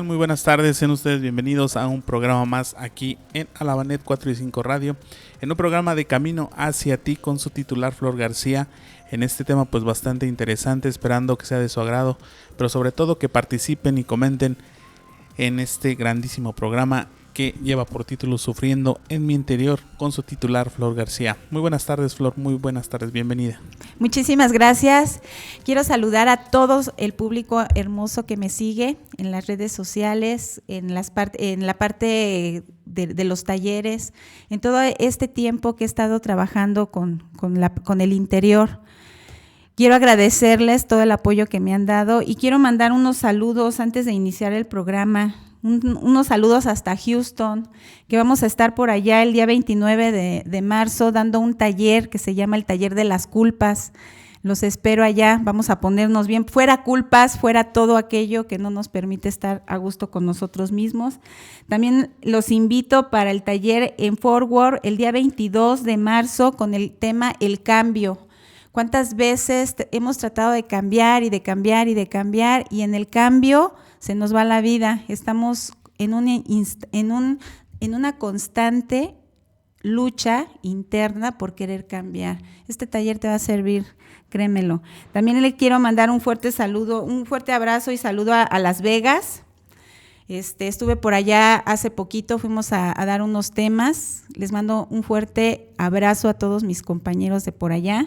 tal? Muy buenas tardes, sean ustedes bienvenidos a un programa más aquí en Alabanet 4 y 5 Radio, en un programa de Camino hacia ti con su titular Flor García, en este tema pues bastante interesante, esperando que sea de su agrado, pero sobre todo que participen y comenten en este grandísimo programa que lleva por título Sufriendo en mi interior con su titular Flor García. Muy buenas tardes, Flor, muy buenas tardes, bienvenida. Muchísimas gracias. Quiero saludar a todo el público hermoso que me sigue en las redes sociales, en la parte de los talleres, en todo este tiempo que he estado trabajando con el interior. Quiero agradecerles todo el apoyo que me han dado y quiero mandar unos saludos antes de iniciar el programa. Unos saludos hasta Houston, que vamos a estar por allá el día 29 de marzo dando un taller que se llama el Taller de las Culpas. Los espero allá, vamos a ponernos bien, fuera culpas, fuera todo aquello que no nos permite estar a gusto con nosotros mismos. También los invito para el taller en Forward el día 22 de marzo con el tema El Cambio. ¿Cuántas veces hemos tratado de cambiar y de cambiar y de cambiar y en el cambio se nos va la vida? Estamos en una constante lucha interna por querer cambiar. Este taller te va a servir, créemelo. También le quiero mandar un fuerte saludo, un fuerte abrazo y saludo a Las Vegas. Estuve por allá hace poquito, fuimos a dar unos temas. Les mando un fuerte abrazo a todos mis compañeros de por allá.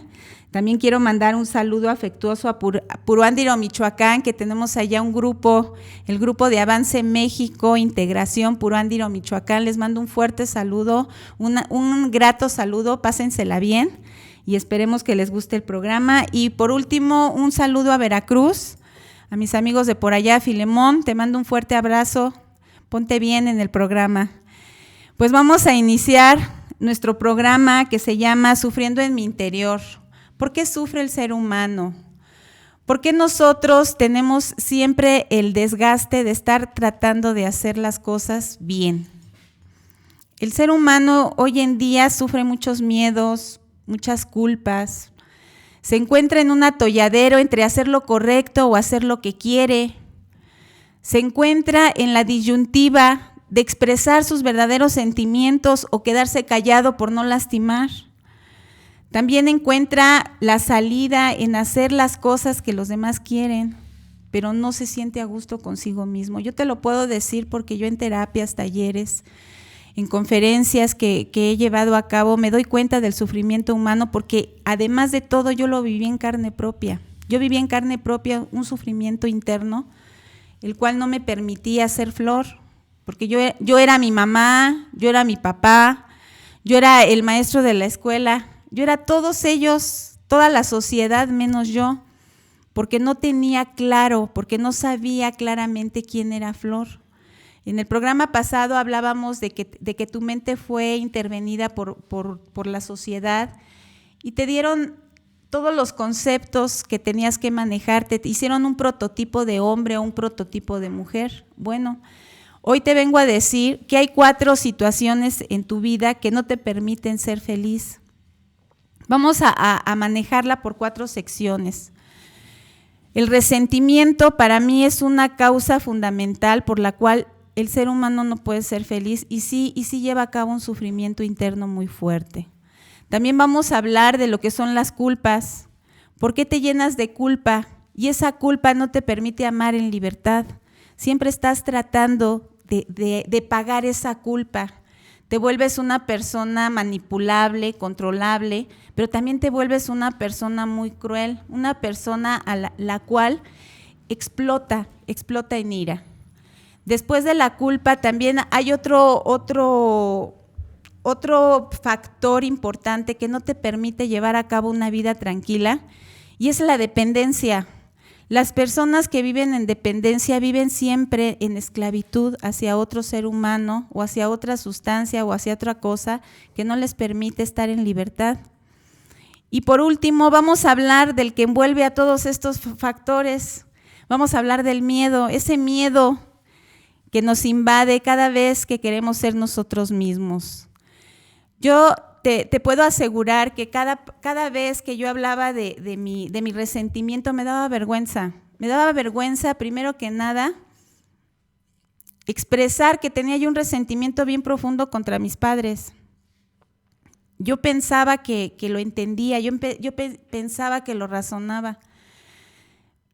También quiero mandar un saludo afectuoso a Puruándiro, Michoacán, que tenemos allá un grupo, el grupo de Avance México, Integración Puruándiro, Michoacán. Les mando un fuerte saludo, un grato saludo, pásensela bien y esperemos que les guste el programa. Y por último, un saludo a Veracruz, a mis amigos de por allá, Filemón, te mando un fuerte abrazo, ponte bien en el programa. Pues vamos a iniciar nuestro programa que se llama Sufriendo en mi interior. ¿Por qué sufre el ser humano? ¿Por qué nosotros tenemos siempre el desgaste de estar tratando de hacer las cosas bien? El ser humano hoy en día sufre muchos miedos, muchas culpas. Se encuentra en un atolladero entre hacer lo correcto o hacer lo que quiere. Se encuentra en la disyuntiva de expresar sus verdaderos sentimientos o quedarse callado por no lastimar. También encuentra la salida en hacer las cosas que los demás quieren, pero no se siente a gusto consigo mismo. Yo te lo puedo decir porque yo en terapias, talleres, en conferencias que he llevado a cabo, me doy cuenta del sufrimiento humano porque además de todo yo lo viví en carne propia. Yo viví en carne propia un sufrimiento interno, el cual no me permitía ser Flor, porque yo era mi mamá, yo era mi papá, yo era el maestro de la escuela, yo era todos ellos, toda la sociedad menos yo, porque no tenía claro, porque no sabía claramente quién era Flor. En el programa pasado hablábamos de que tu mente fue intervenida por la sociedad y te dieron todos los conceptos que tenías que manejar, te hicieron un prototipo de hombre o un prototipo de mujer. Bueno, hoy te vengo a decir que hay 4 situaciones en tu vida que no te permiten ser feliz. Vamos a manejarla por 4 secciones. El resentimiento para mí es una causa fundamental por la cual el ser humano no puede ser feliz y sí lleva a cabo un sufrimiento interno muy fuerte. También vamos a hablar de lo que son las culpas. ¿Por qué te llenas de culpa? Y esa culpa no te permite amar en libertad. Siempre estás tratando de pagar esa culpa. Te vuelves una persona manipulable, controlable, pero también te vuelves una persona muy cruel, una persona a la cual explota en ira. Después de la culpa también hay otro factor importante que no te permite llevar a cabo una vida tranquila y es la dependencia. Las personas que viven en dependencia viven siempre en esclavitud hacia otro ser humano o hacia otra sustancia o hacia otra cosa que no les permite estar en libertad. Y por último, vamos a hablar del que envuelve a todos estos factores. Vamos a hablar del miedo, ese miedo que nos invade cada vez que queremos ser nosotros mismos. Yo te puedo asegurar que cada vez que yo hablaba de mi resentimiento me daba vergüenza. Me daba vergüenza, primero que nada, expresar que tenía yo un resentimiento bien profundo contra mis padres. Yo pensaba que lo entendía, yo pensaba que lo razonaba.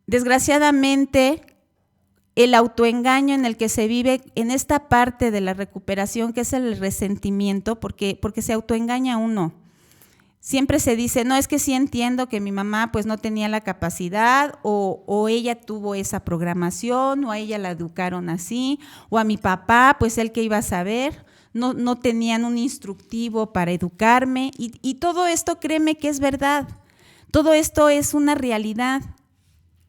Desgraciadamente, el autoengaño en el que se vive en esta parte de la recuperación, que es el resentimiento, porque se autoengaña uno. Siempre se dice, no, es que sí entiendo que mi mamá pues no tenía la capacidad o ella tuvo esa programación o a ella la educaron así, o a mi papá pues él que iba a saber, no tenían un instructivo para educarme y todo esto créeme que es verdad, todo esto es una realidad.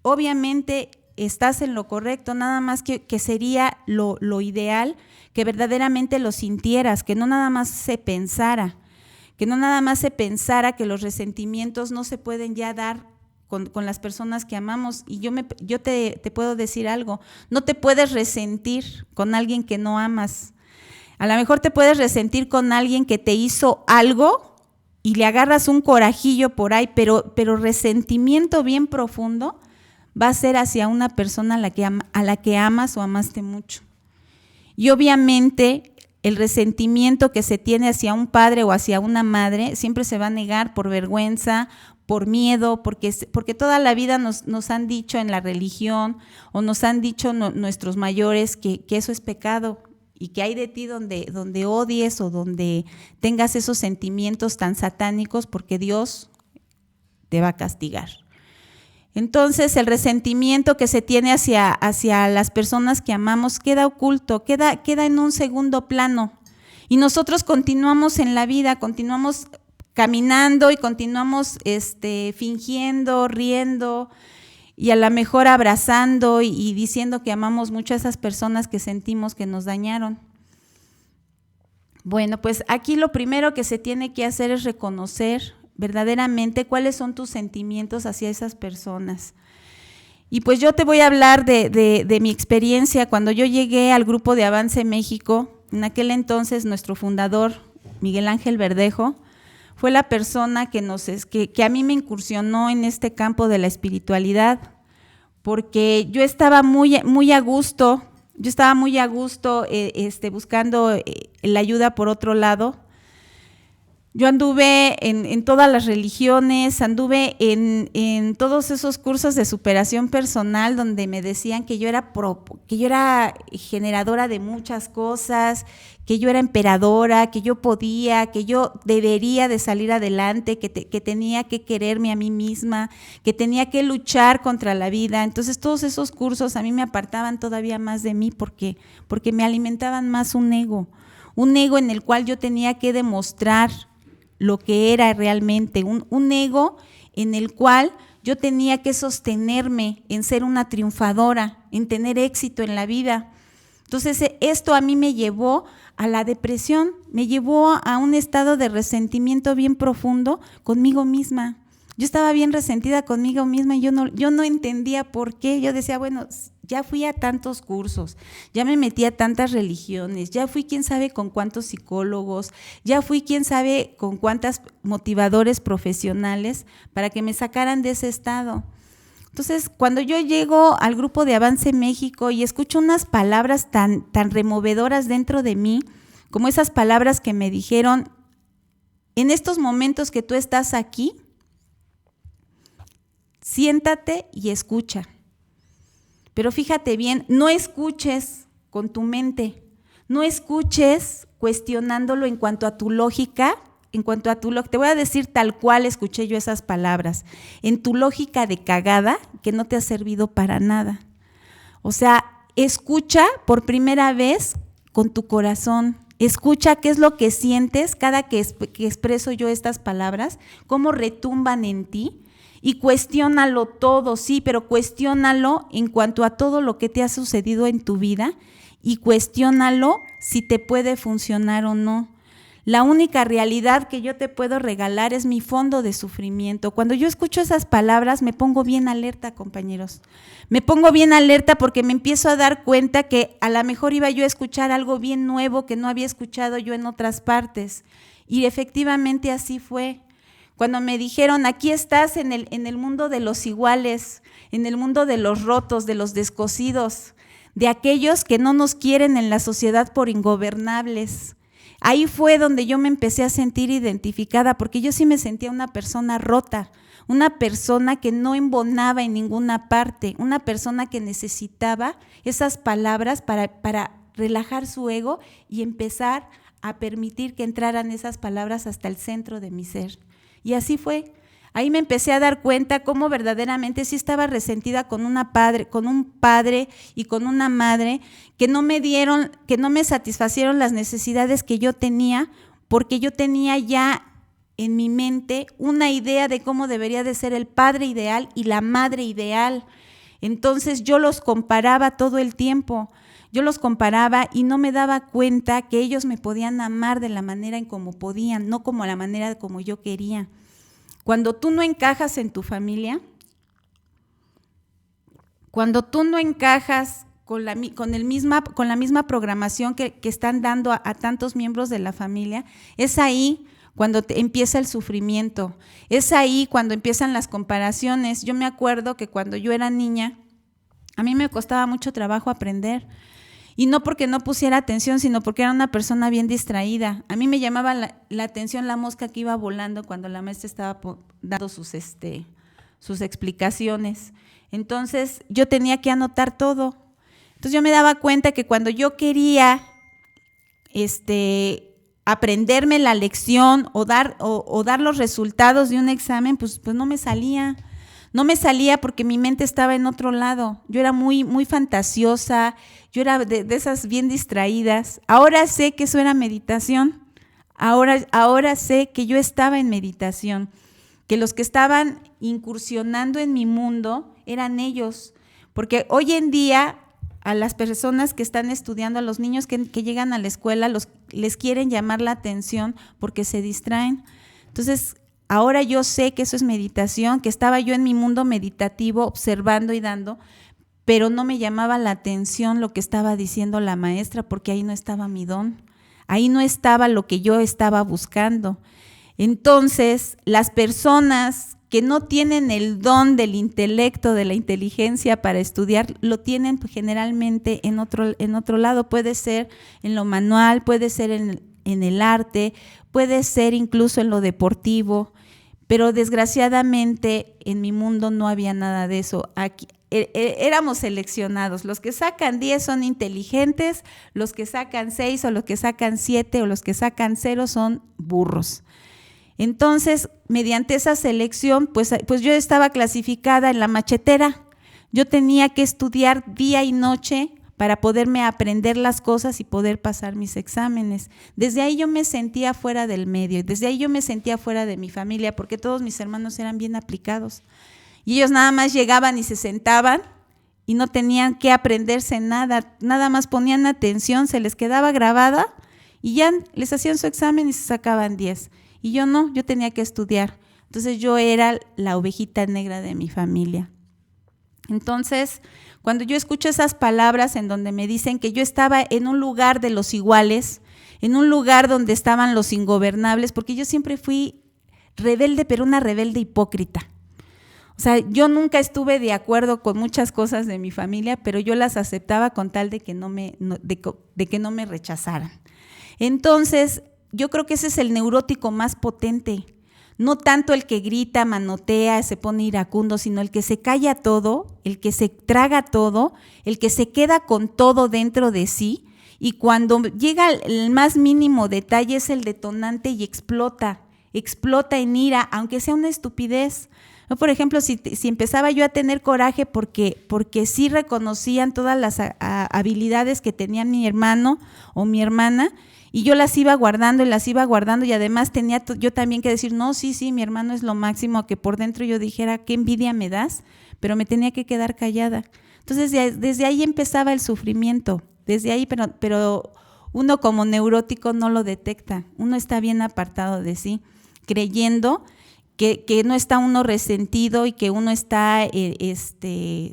Obviamente estás en lo correcto, nada más que sería lo ideal que verdaderamente lo sintieras, que no nada más se pensara. Que no nada más se pensara que los resentimientos no se pueden ya dar con las personas que amamos. Y yo te puedo decir algo, no te puedes resentir con alguien que no amas. A lo mejor te puedes resentir con alguien que te hizo algo y le agarras un corajillo por ahí, pero resentimiento bien profundo va a ser hacia una persona a la que amas o amaste mucho. Y obviamente el resentimiento que se tiene hacia un padre o hacia una madre siempre se va a negar por vergüenza, por miedo, porque toda la vida nos han dicho en la religión o nos han dicho nuestros mayores que eso es pecado y que hay de ti donde odies o donde tengas esos sentimientos tan satánicos porque Dios te va a castigar. Entonces el resentimiento que se tiene hacia las personas que amamos queda oculto, queda en un segundo plano y nosotros continuamos en la vida, continuamos caminando y continuamos fingiendo, riendo y a lo mejor abrazando y diciendo que amamos mucho a esas personas que sentimos que nos dañaron. Bueno, pues aquí lo primero que se tiene que hacer es reconocer verdaderamente cuáles son tus sentimientos hacia esas personas. Y pues yo te voy a hablar de mi experiencia cuando yo llegué al Grupo de Avance México. En aquel entonces nuestro fundador, Miguel Ángel Verdejo, fue la persona que a mí me incursionó en este campo de la espiritualidad, porque yo estaba muy a gusto, buscando la ayuda por otro lado. Yo anduve en todas las religiones, anduve en todos esos cursos de superación personal donde me decían que yo era generadora de muchas cosas, que yo era emperadora, que yo podía, que yo debería de salir adelante, que tenía que quererme a mí misma, que tenía que luchar contra la vida. Entonces todos esos cursos a mí me apartaban todavía más de mí porque me alimentaban más un ego en el cual yo tenía que demostrar lo que era realmente, un ego en el cual yo tenía que sostenerme en ser una triunfadora, en tener éxito en la vida. Entonces esto a mí me llevó a la depresión, me llevó a un estado de resentimiento bien profundo conmigo misma. Yo estaba bien resentida conmigo misma y yo no entendía por qué. Yo decía, bueno, ya fui a tantos cursos, ya me metí a tantas religiones, ya fui quién sabe con cuántos psicólogos, ya fui quién sabe con cuántas motivadores profesionales para que me sacaran de ese estado. Entonces, cuando yo llego al Grupo de Avance México y escucho unas palabras tan removedoras dentro de mí, como esas palabras que me dijeron, en estos momentos que tú estás aquí, siéntate y escucha. Pero fíjate bien, no escuches con tu mente, no escuches cuestionándolo en cuanto a tu lógica, te voy a decir tal cual escuché yo esas palabras, en tu lógica de cagada que no te ha servido para nada. O sea, escucha por primera vez con tu corazón, escucha qué es lo que sientes cada que expreso yo estas palabras, cómo retumban en ti. Y cuestiónalo todo, sí, pero cuestiónalo en cuanto a todo lo que te ha sucedido en tu vida y cuestiónalo si te puede funcionar o no. La única realidad que yo te puedo regalar es mi fondo de sufrimiento. Cuando yo escucho esas palabras me pongo bien alerta, compañeros. Me pongo bien alerta porque me empiezo a dar cuenta que a lo mejor iba yo a escuchar algo bien nuevo que no había escuchado yo en otras partes. Y efectivamente así fue. Cuando me dijeron, aquí estás en el mundo de los iguales, en el mundo de los rotos, de los descosidos, de aquellos que no nos quieren en la sociedad por ingobernables. Ahí fue donde yo me empecé a sentir identificada, porque yo sí me sentía una persona rota, una persona que no embonaba en ninguna parte, una persona que necesitaba esas palabras para relajar su ego y empezar a permitir que entraran esas palabras hasta el centro de mi ser. Y así fue. Ahí me empecé a dar cuenta cómo verdaderamente sí estaba resentida con un padre y con una madre que no me satisfacieron las necesidades que yo tenía, porque yo tenía ya en mi mente una idea de cómo debería de ser el padre ideal y la madre ideal. Entonces yo los comparaba todo el tiempo. Yo los comparaba y no me daba cuenta que ellos me podían amar de la manera en como podían, no como la manera como yo quería. Cuando tú no encajas en tu familia, cuando tú no encajas con la misma programación que están dando a tantos miembros de la familia, es ahí cuando empieza el sufrimiento, es ahí cuando empiezan las comparaciones. Yo me acuerdo que cuando yo era niña, a mí me costaba mucho trabajo aprender. Y no porque no pusiera atención, sino porque era una persona bien distraída. A mí me llamaba la atención la mosca que iba volando cuando la maestra estaba dando sus explicaciones. Entonces yo tenía que anotar todo. Entonces yo me daba cuenta que cuando yo quería aprenderme la lección o dar los resultados de un examen, pues no me salía. No me salía porque mi mente estaba en otro lado. Yo era muy, muy fantasiosa, yo era de esas bien distraídas. Ahora sé que eso era meditación. Ahora sé que yo estaba en meditación, que los que estaban incursionando en mi mundo eran ellos. Porque hoy en día a las personas que están estudiando, a los niños que llegan a la escuela, les quieren llamar la atención porque se distraen. Entonces, ahora yo sé que eso es meditación, que estaba yo en mi mundo meditativo observando y dando, pero no me llamaba la atención lo que estaba diciendo la maestra, porque ahí no estaba mi don, ahí no estaba lo que yo estaba buscando. Entonces, las personas que no tienen el don del intelecto, de la inteligencia para estudiar, lo tienen generalmente en otro lado. Puede ser en lo manual, puede ser en el arte, puede ser incluso en lo deportivo, pero desgraciadamente en mi mundo no había nada de eso. Aquí éramos seleccionados. Los que sacan 10 son inteligentes, los que sacan 6 o los que sacan 7 o los que sacan 0 son burros. Entonces, mediante esa selección, pues yo estaba clasificada en la machetera. Yo tenía que estudiar día y noche para poderme aprender las cosas y poder pasar mis exámenes. Desde ahí yo me sentía fuera del medio, desde ahí yo me sentía fuera de mi familia, porque todos mis hermanos eran bien aplicados. Y ellos nada más llegaban y se sentaban y no tenían que aprenderse nada, nada más ponían atención, se les quedaba grabada y ya les hacían su examen y se sacaban 10. Y yo no, yo tenía que estudiar. Entonces yo era la ovejita negra de mi familia. Entonces, cuando yo escucho esas palabras en donde me dicen que yo estaba en un lugar de los iguales, en un lugar donde estaban los ingobernables, porque yo siempre fui rebelde, pero una rebelde hipócrita. O sea, yo nunca estuve de acuerdo con muchas cosas de mi familia, pero yo las aceptaba con tal de que no me rechazaran. Entonces, yo creo que ese es el neurótico más potente. No tanto el que grita, manotea, se pone iracundo, sino el que se calla todo, el que se traga todo, el que se queda con todo dentro de sí, y cuando llega el más mínimo detalle es el detonante y explota en ira, aunque sea una estupidez. ¿No? Por ejemplo, si empezaba yo a tener coraje porque sí reconocían todas las habilidades que tenía mi hermano o mi hermana, y yo las iba guardando y además tenía yo también que decir, no, sí, mi hermano es lo máximo, que por dentro yo dijera, qué envidia me das, pero me tenía que quedar callada. Entonces desde ahí empezaba el sufrimiento, desde ahí, pero uno como neurótico no lo detecta, uno está bien apartado de sí, creyendo que no está uno resentido y que uno está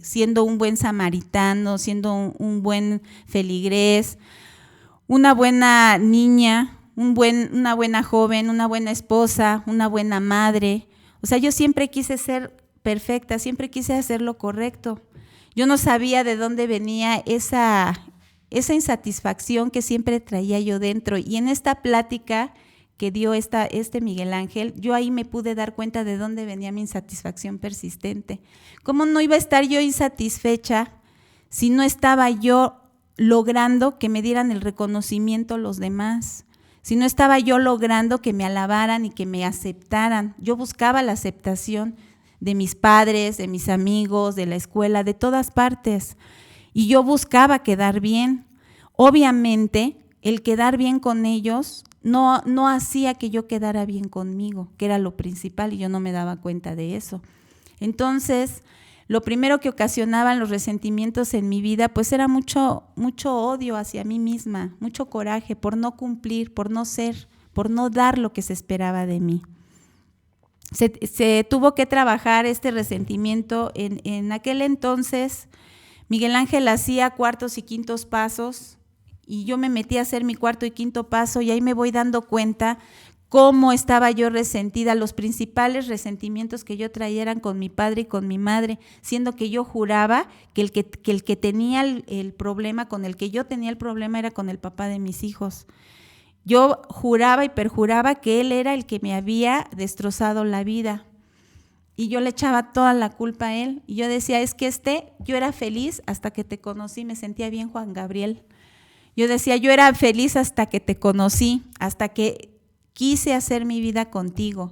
siendo un buen samaritano, siendo un buen feligrés, una buena niña, una buena joven, una buena esposa, una buena madre. O sea, yo siempre quise ser perfecta, siempre quise hacer lo correcto. Yo no sabía de dónde venía esa insatisfacción que siempre traía yo dentro. Y en esta plática que dio este Miguel Ángel, yo ahí me pude dar cuenta de dónde venía mi insatisfacción persistente. ¿Cómo no iba a estar yo insatisfecha si no estaba yo logrando que me dieran el reconocimiento los demás? Si no estaba yo logrando que me alabaran y que me aceptaran. Yo buscaba la aceptación de mis padres, de mis amigos, de la escuela, de todas partes. Y yo buscaba quedar bien. Obviamente, el quedar bien con ellos no hacía que yo quedara bien conmigo, que era lo principal, y yo no me daba cuenta de eso. Entonces, lo primero que ocasionaban los resentimientos en mi vida, pues era mucho odio hacia mí misma, mucho coraje por no cumplir, por no ser, por no dar lo que se esperaba de mí. Se tuvo que trabajar este resentimiento. En aquel entonces, Miguel Ángel hacía cuartos y quintos pasos y yo me metí a hacer mi cuarto y quinto paso y ahí me voy dando cuenta cómo estaba yo resentida. Los principales resentimientos que yo traía eran con mi padre y con mi madre, siendo que yo juraba que el que tenía el problema, con el que yo tenía el problema era con el papá de mis hijos. Yo juraba y perjuraba que él era el que me había destrozado la vida. Y yo le echaba toda la culpa a él. Y yo decía, es que yo era feliz hasta que te conocí, me sentía bien Juan Gabriel. Yo decía, yo era feliz hasta que te conocí, hasta que quise hacer mi vida contigo.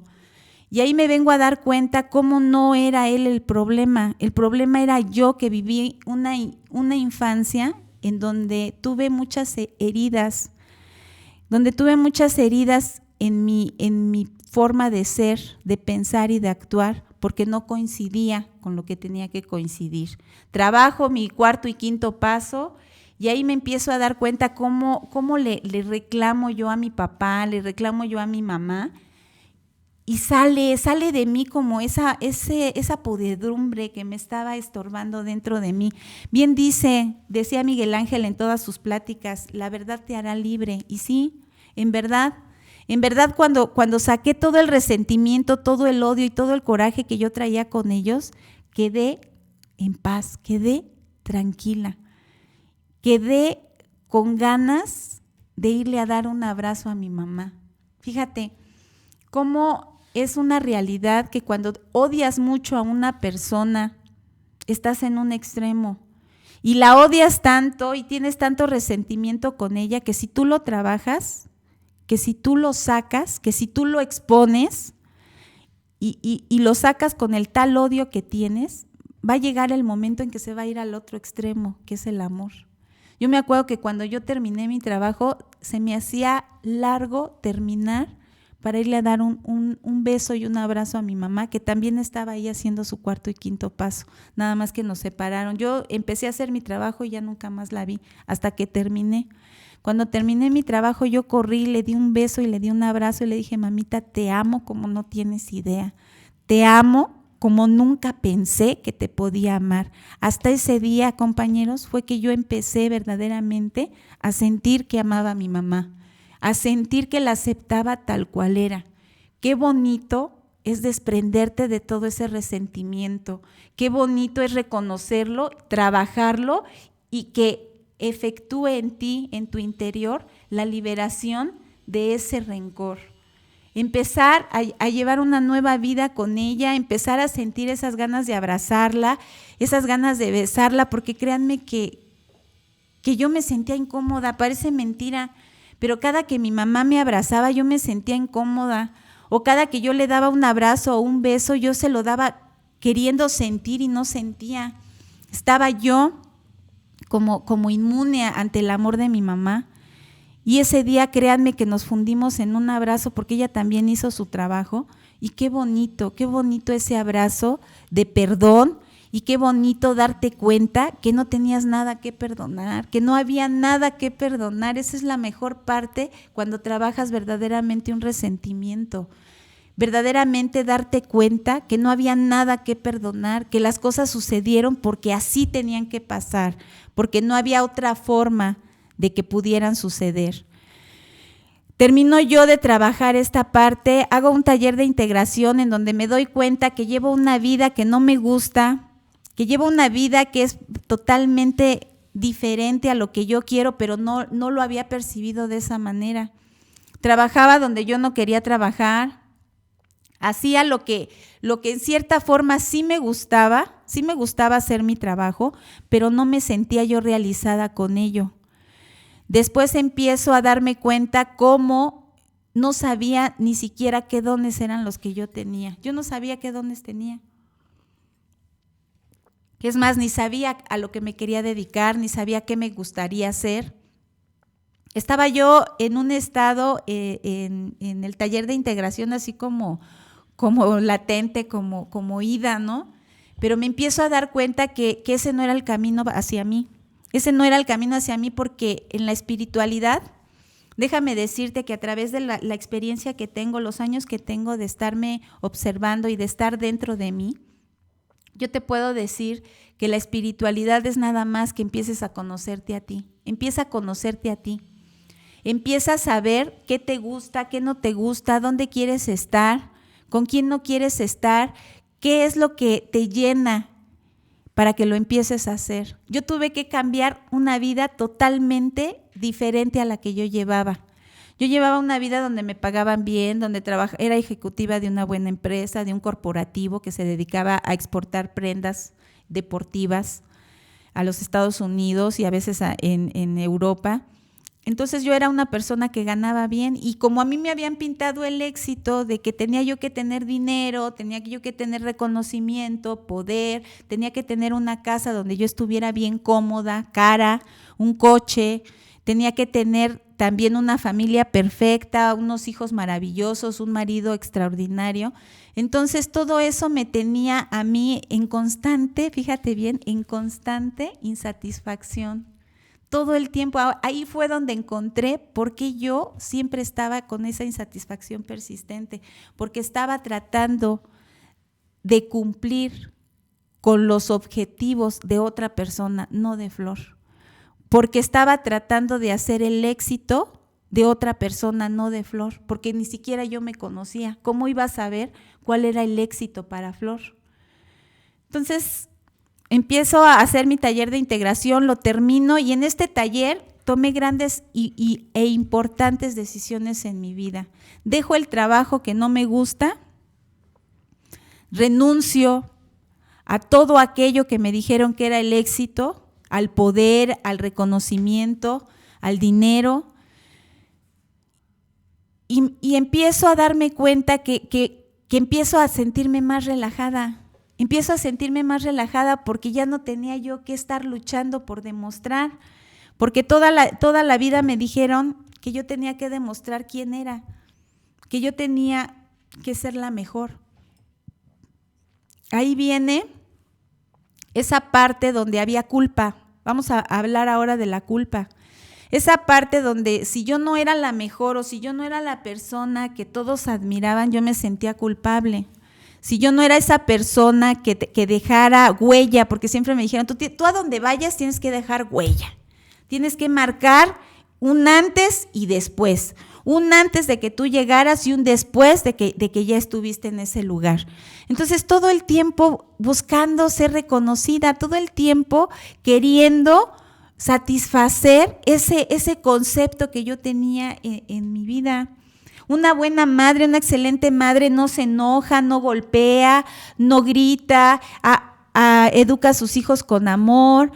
Y ahí me vengo a dar cuenta cómo no era él el problema era yo, que viví una infancia en donde tuve muchas heridas, en mi forma de ser, de pensar y de actuar, porque no coincidía con lo que tenía que coincidir. Trabajo mi cuarto y quinto paso y ahí me empiezo a dar cuenta cómo le reclamo yo a mi papá, le reclamo yo a mi mamá, y sale de mí como esa podredumbre que me estaba estorbando dentro de mí. Bien decía Miguel Ángel en todas sus pláticas, la verdad te hará libre. Y sí, en verdad cuando saqué todo el resentimiento, todo el odio y todo el coraje que yo traía con ellos, quedé en paz, quedé tranquila. Quedé con ganas de irle a dar un abrazo a mi mamá. Fíjate cómo es una realidad que cuando odias mucho a una persona, estás en un extremo y la odias tanto y tienes tanto resentimiento con ella que si tú lo trabajas, que si tú lo sacas, que si tú lo expones y lo sacas con el tal odio que tienes, va a llegar el momento en que se va a ir al otro extremo, que es el amor. Yo me acuerdo que cuando yo terminé mi trabajo, se me hacía largo terminar para irle a dar un beso y un abrazo a mi mamá, que también estaba ahí haciendo su cuarto y quinto paso, nada más que nos separaron. Yo empecé a hacer mi trabajo y ya nunca más la vi, hasta que terminé. Cuando terminé mi trabajo, yo corrí, le di un beso y le di un abrazo y le dije, mamita, te amo como no tienes idea, te amo como nunca pensé que te podía amar. Hasta ese día, compañeros, fue que yo empecé verdaderamente a sentir que amaba a mi mamá, a sentir que la aceptaba tal cual era. Qué bonito es desprenderte de todo ese resentimiento, qué bonito es reconocerlo, trabajarlo y que efectúe en ti, en tu interior, la liberación de ese rencor. Empezar a llevar una nueva vida con ella, empezar a sentir esas ganas de abrazarla, esas ganas de besarla, porque créanme que yo me sentía incómoda, parece mentira, pero cada que mi mamá me abrazaba yo me sentía incómoda, o cada que yo le daba un abrazo o un beso yo se lo daba queriendo sentir y no sentía. Estaba yo como inmune ante el amor de mi mamá. Y ese día, créanme que nos fundimos en un abrazo porque ella también hizo su trabajo. Y qué bonito ese abrazo de perdón y qué bonito darte cuenta que no tenías nada que perdonar, que no había nada que perdonar. Esa es la mejor parte cuando trabajas verdaderamente un resentimiento. Verdaderamente darte cuenta que no había nada que perdonar, que las cosas sucedieron porque así tenían que pasar, porque no había otra forma de que pudieran suceder. Termino yo de trabajar esta parte, hago un taller de integración en donde me doy cuenta que llevo una vida que no me gusta, que llevo una vida que es totalmente diferente a lo que yo quiero, pero no lo había percibido de esa manera. Trabajaba donde yo no quería trabajar, hacía lo que en cierta forma sí me gustaba hacer mi trabajo, pero no me sentía yo realizada con ello. Después empiezo a darme cuenta cómo no sabía ni siquiera qué dones eran los que yo tenía. Yo no sabía qué dones tenía. Es más, ni sabía a lo que me quería dedicar, ni sabía qué me gustaría hacer. Estaba yo en un estado, en el taller de integración, así como latente, como ida, ¿no? Pero me empiezo a dar cuenta que ese no era el camino hacia mí. Ese no era el camino hacia mí, porque en la espiritualidad, déjame decirte que a través de la experiencia que tengo, los años que tengo de estarme observando y de estar dentro de mí, yo te puedo decir que la espiritualidad es nada más que empieces a conocerte a ti. Empieza a conocerte a ti. Empieza a saber qué te gusta, qué no te gusta, dónde quieres estar, con quién no quieres estar, qué es lo que te llena para que lo empieces a hacer. Yo tuve que cambiar una vida totalmente diferente a la que yo llevaba. Yo llevaba una vida donde me pagaban bien, donde era ejecutiva de una buena empresa, de un corporativo que se dedicaba a exportar prendas deportivas a los Estados Unidos y a veces en Europa. Entonces yo era una persona que ganaba bien, y como a mí me habían pintado el éxito de que tenía yo que tener dinero, tenía yo que tener reconocimiento, poder, tenía que tener una casa donde yo estuviera bien cómoda, cara, un coche, tenía que tener también una familia perfecta, unos hijos maravillosos, un marido extraordinario. Entonces todo eso me tenía a mí en constante, fíjate bien, en constante insatisfacción. Todo el tiempo, ahí fue donde encontré por qué yo siempre estaba con esa insatisfacción persistente, porque estaba tratando de cumplir con los objetivos de otra persona, no de Flor, porque estaba tratando de hacer el éxito de otra persona, no de Flor, porque ni siquiera yo me conocía. ¿Cómo iba a saber cuál era el éxito para Flor? Entonces empiezo a hacer mi taller de integración, lo termino, y en este taller tomé grandes e importantes decisiones en mi vida. Dejo el trabajo que no me gusta, renuncio a todo aquello que me dijeron que era el éxito, al poder, al reconocimiento, al dinero, y empiezo a darme cuenta que empiezo a sentirme más relajada. Empiezo a sentirme más relajada porque ya no tenía yo que estar luchando por demostrar, porque toda la vida me dijeron que yo tenía que demostrar quién era, que yo tenía que ser la mejor. Ahí viene esa parte donde había culpa. Vamos a hablar ahora de la culpa. Esa parte donde si yo no era la mejor o si yo no era la persona que todos admiraban, yo me sentía culpable. Si yo no era esa persona que dejara huella, porque siempre me dijeron, tú a donde vayas tienes que dejar huella, tienes que marcar un antes y después, un antes de que tú llegaras y un después de que ya estuviste en ese lugar. Entonces todo el tiempo buscando ser reconocida, todo el tiempo queriendo satisfacer ese concepto que yo tenía en mi vida. Una buena madre, una excelente madre no se enoja, no golpea, no grita, educa a sus hijos con amor.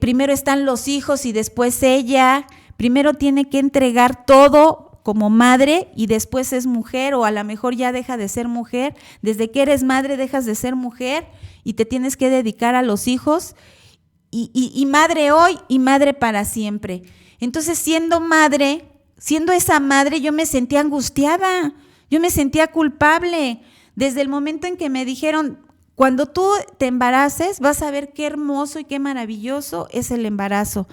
Primero están los hijos y después ella. Primero tiene que entregar todo como madre y después es mujer, o a lo mejor ya deja de ser mujer. Desde que eres madre dejas de ser mujer y te tienes que dedicar a los hijos. Y madre hoy y madre para siempre. Entonces siendo esa madre, yo me sentía angustiada, yo me sentía culpable. Desde el momento en que me dijeron, cuando tú te embaraces, vas a ver qué hermoso y qué maravilloso es el embarazo.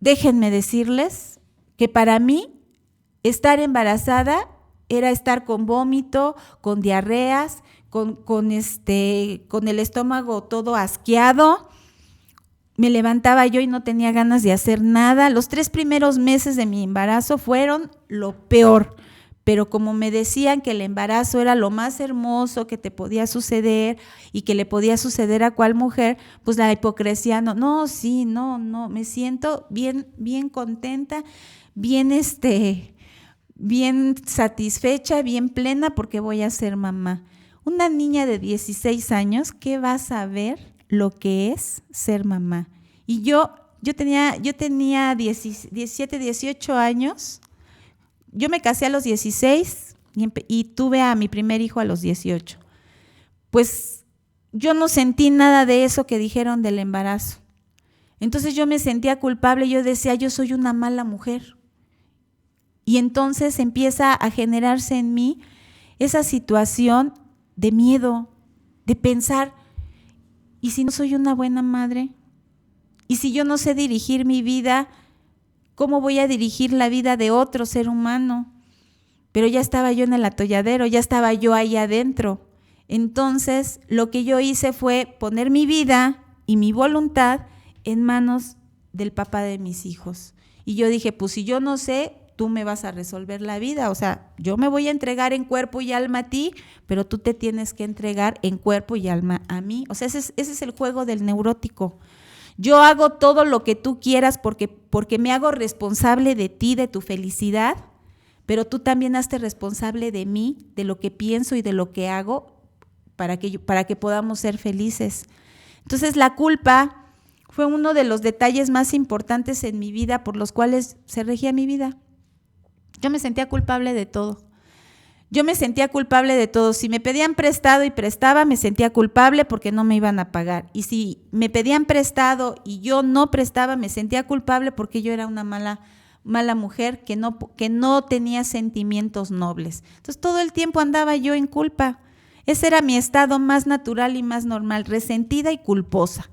Déjenme decirles que para mí estar embarazada era estar con vómito, con diarreas, con el estómago todo asqueado. Me levantaba yo y no tenía ganas de hacer nada. Los 3 primeros meses de mi embarazo fueron lo peor, pero como me decían que el embarazo era lo más hermoso que te podía suceder y que le podía suceder a cual mujer, pues la hipocresía, no, me siento bien, bien contenta, bien bien satisfecha, bien plena porque voy a ser mamá. Una niña de 16 años, ¿qué va a saber lo que es ser mamá? Y yo tenía 17, 18 años. Yo me casé a los 16 y tuve a mi primer hijo a los 18. Pues yo no sentí nada de eso que dijeron del embarazo. Entonces yo me sentía culpable, yo decía, yo soy una mala mujer. Y entonces empieza a generarse en mí esa situación de miedo, de pensar, ¿y si no soy una buena madre? ¿Y si yo no sé dirigir mi vida? ¿Cómo voy a dirigir la vida de otro ser humano? Pero ya estaba yo en el atolladero, ya estaba yo ahí adentro. Entonces, lo que yo hice fue poner mi vida y mi voluntad en manos del papá de mis hijos. Y yo dije, pues si yo no sé, tú me vas a resolver la vida. O sea, yo me voy a entregar en cuerpo y alma a ti, pero tú te tienes que entregar en cuerpo y alma a mí. O sea, ese es el juego del neurótico. Yo hago todo lo que tú quieras porque me hago responsable de ti, de tu felicidad, pero tú también hazte responsable de mí, de lo que pienso y de lo que hago para que podamos ser felices. Entonces, la culpa fue uno de los detalles más importantes en mi vida por los cuales se regía mi vida. Yo me sentía culpable de todo. Si me pedían prestado y prestaba, me sentía culpable porque no me iban a pagar. Y si me pedían prestado y yo no prestaba, me sentía culpable porque yo era una mala mujer que no tenía sentimientos nobles. Entonces todo el tiempo andaba yo en culpa. Ese era mi estado más natural y más normal, resentida y culposa.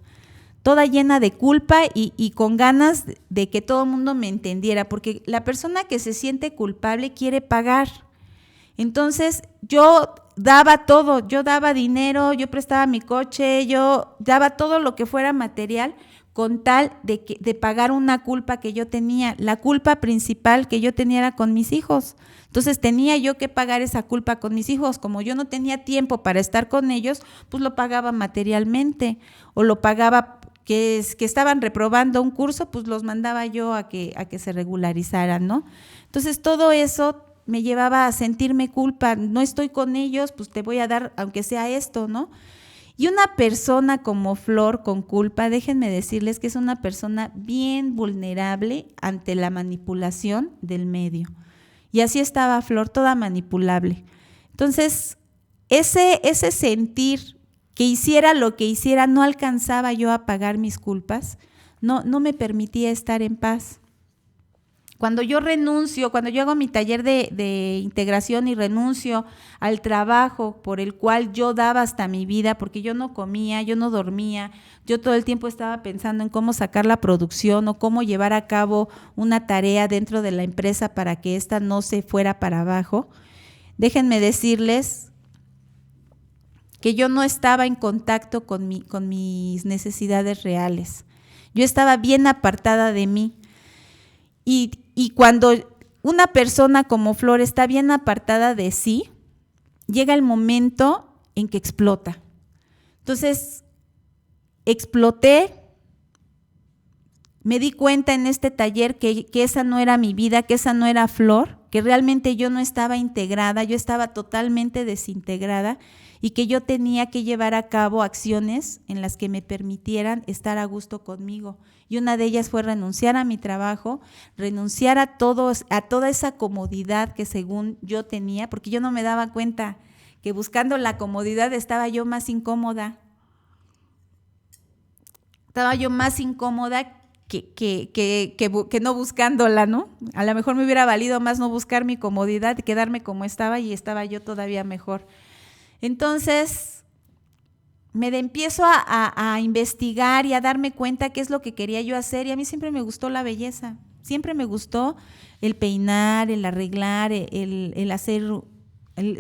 Toda llena de culpa y con ganas de que todo el mundo me entendiera, porque la persona que se siente culpable quiere pagar. Entonces yo daba todo, yo daba dinero, yo prestaba mi coche, yo daba todo lo que fuera material con tal de pagar una culpa que yo tenía. La culpa principal que yo tenía era con mis hijos. Entonces tenía yo que pagar esa culpa con mis hijos. Como yo no tenía tiempo para estar con ellos, pues lo pagaba materialmente o lo pagaba que estaban reprobando un curso, pues los mandaba yo a que se regularizaran, ¿no? Entonces todo eso me llevaba a sentirme culpa, no estoy con ellos, pues te voy a dar aunque sea esto, ¿no? Y una persona como Flor con culpa, déjenme decirles que es una persona bien vulnerable ante la manipulación del medio. Y así estaba Flor, toda manipulable. Entonces, ese sentir que hiciera lo que hiciera, no alcanzaba yo a pagar mis culpas, no me permitía estar en paz. Cuando yo hago mi taller de integración y renuncio al trabajo por el cual yo daba hasta mi vida, porque yo no comía, yo no dormía, yo todo el tiempo estaba pensando en cómo sacar la producción o cómo llevar a cabo una tarea dentro de la empresa para que ésta no se fuera para abajo. Déjenme decirles que yo no estaba en contacto con mis necesidades reales. Yo estaba bien apartada de mí. Y cuando una persona como Flor está bien apartada de sí, llega el momento en que explota. Entonces, exploté, me di cuenta en este taller que esa no era mi vida, que esa no era Flor, que realmente yo no estaba integrada, yo estaba totalmente desintegrada y que yo tenía que llevar a cabo acciones en las que me permitieran estar a gusto conmigo. Y una de ellas fue renunciar a mi trabajo, renunciar a toda esa comodidad que según yo tenía, porque yo no me daba cuenta que buscando la comodidad estaba yo más incómoda. Estaba yo más incómoda que no buscándola, ¿no? A lo mejor me hubiera valido más no buscar mi comodidad y quedarme como estaba y estaba yo todavía mejor. Entonces me empiezo a investigar y a darme cuenta qué es lo que quería yo hacer y a mí siempre me gustó la belleza, siempre me gustó el peinar, el arreglar, el hacer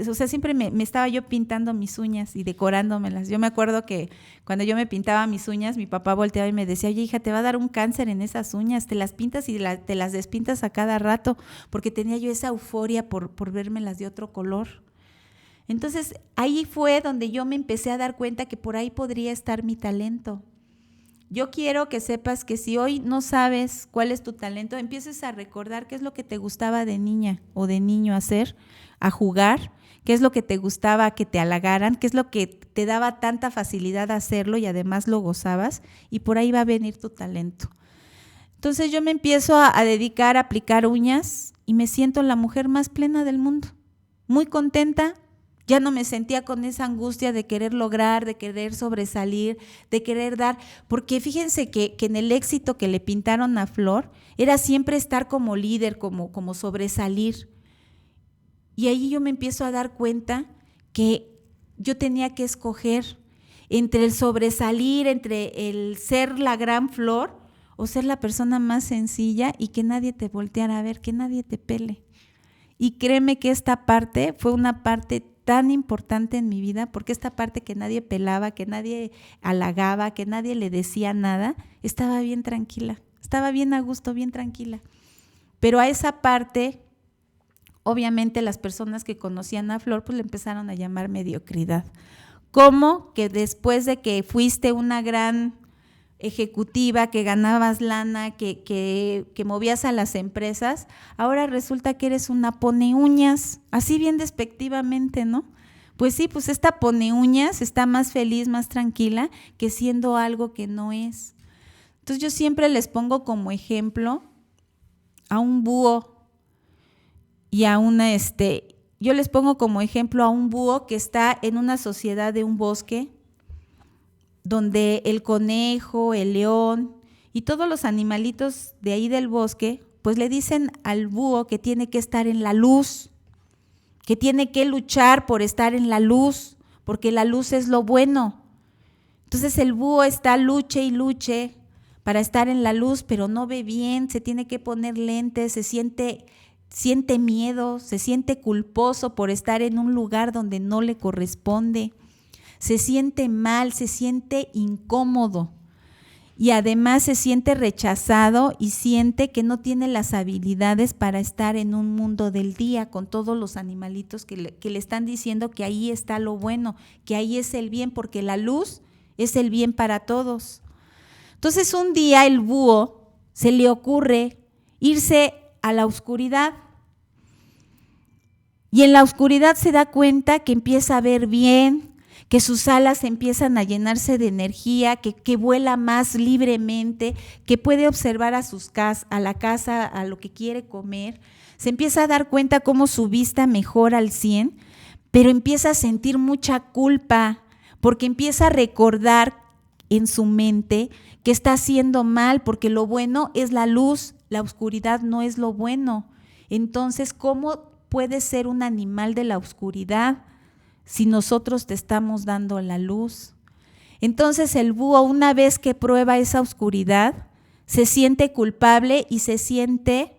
O sea, siempre me estaba yo pintando mis uñas y decorándomelas. Yo me acuerdo que cuando yo me pintaba mis uñas, mi papá volteaba y me decía, oye, hija, te va a dar un cáncer en esas uñas, te las pintas y te las despintas a cada rato, porque tenía yo esa euforia por vérmelas de otro color. Entonces, ahí fue donde yo me empecé a dar cuenta que por ahí podría estar mi talento. Yo quiero que sepas que si hoy no sabes cuál es tu talento, empieces a recordar qué es lo que te gustaba de niña o de niño hacer, a jugar, qué es lo que te gustaba que te halagaran, qué es lo que te daba tanta facilidad a hacerlo y además lo gozabas, y por ahí va a venir tu talento. Entonces yo me empiezo a dedicar a aplicar uñas y me siento la mujer más plena del mundo, muy contenta. Ya no me sentía con esa angustia de querer lograr, de querer sobresalir, de querer dar, porque fíjense que en el éxito que le pintaron a Flor era siempre estar como líder, como sobresalir. Y ahí yo me empiezo a dar cuenta que yo tenía que escoger entre el sobresalir, entre el ser la gran Flor o ser la persona más sencilla y que nadie te volteara a ver, que nadie te pele. Y créeme que esta parte fue una parte tan importante en mi vida, porque esta parte que nadie pelaba, que nadie halagaba, que nadie le decía nada, estaba bien tranquila, estaba bien a gusto, bien tranquila. Pero a esa parte, obviamente las personas que conocían a Flor, pues le empezaron a llamar mediocridad. ¿Cómo que después de que fuiste una gran ejecutiva, que ganabas lana, que movías a las empresas, ahora resulta que eres una pone uñas, así bien despectivamente, ¿no? Pues sí, pues esta pone uñas está más feliz, más tranquila que siendo algo que no es. Entonces yo siempre les pongo como ejemplo a un búho y a yo les pongo como ejemplo a un búho que está en una sociedad de un bosque, donde el conejo, el león y todos los animalitos de ahí del bosque, pues le dicen al búho que tiene que estar en la luz, que tiene que luchar por estar en la luz, porque la luz es lo bueno. Entonces el búho está luche y luche para estar en la luz, pero no ve bien, se tiene que poner lentes, siente miedo, se siente culposo por estar en un lugar donde no le corresponde. Se siente mal, se siente incómodo y además se siente rechazado y siente que no tiene las habilidades para estar en un mundo del día con todos los animalitos que le están diciendo que ahí está lo bueno, que ahí es el bien, porque la luz es el bien para todos. Entonces un día el búho se le ocurre irse a la oscuridad y en la oscuridad se da cuenta que empieza a ver bien, que sus alas empiezan a llenarse de energía, que vuela más libremente, que puede observar a la casa, a lo que quiere comer. Se empieza a dar cuenta cómo su vista mejora al 100, pero empieza a sentir mucha culpa, porque empieza a recordar en su mente que está haciendo mal, porque lo bueno es la luz, la oscuridad no es lo bueno. Entonces, ¿cómo puede ser un animal de la oscuridad si nosotros te estamos dando la luz? Entonces el búho, una vez que prueba esa oscuridad, se siente culpable y se siente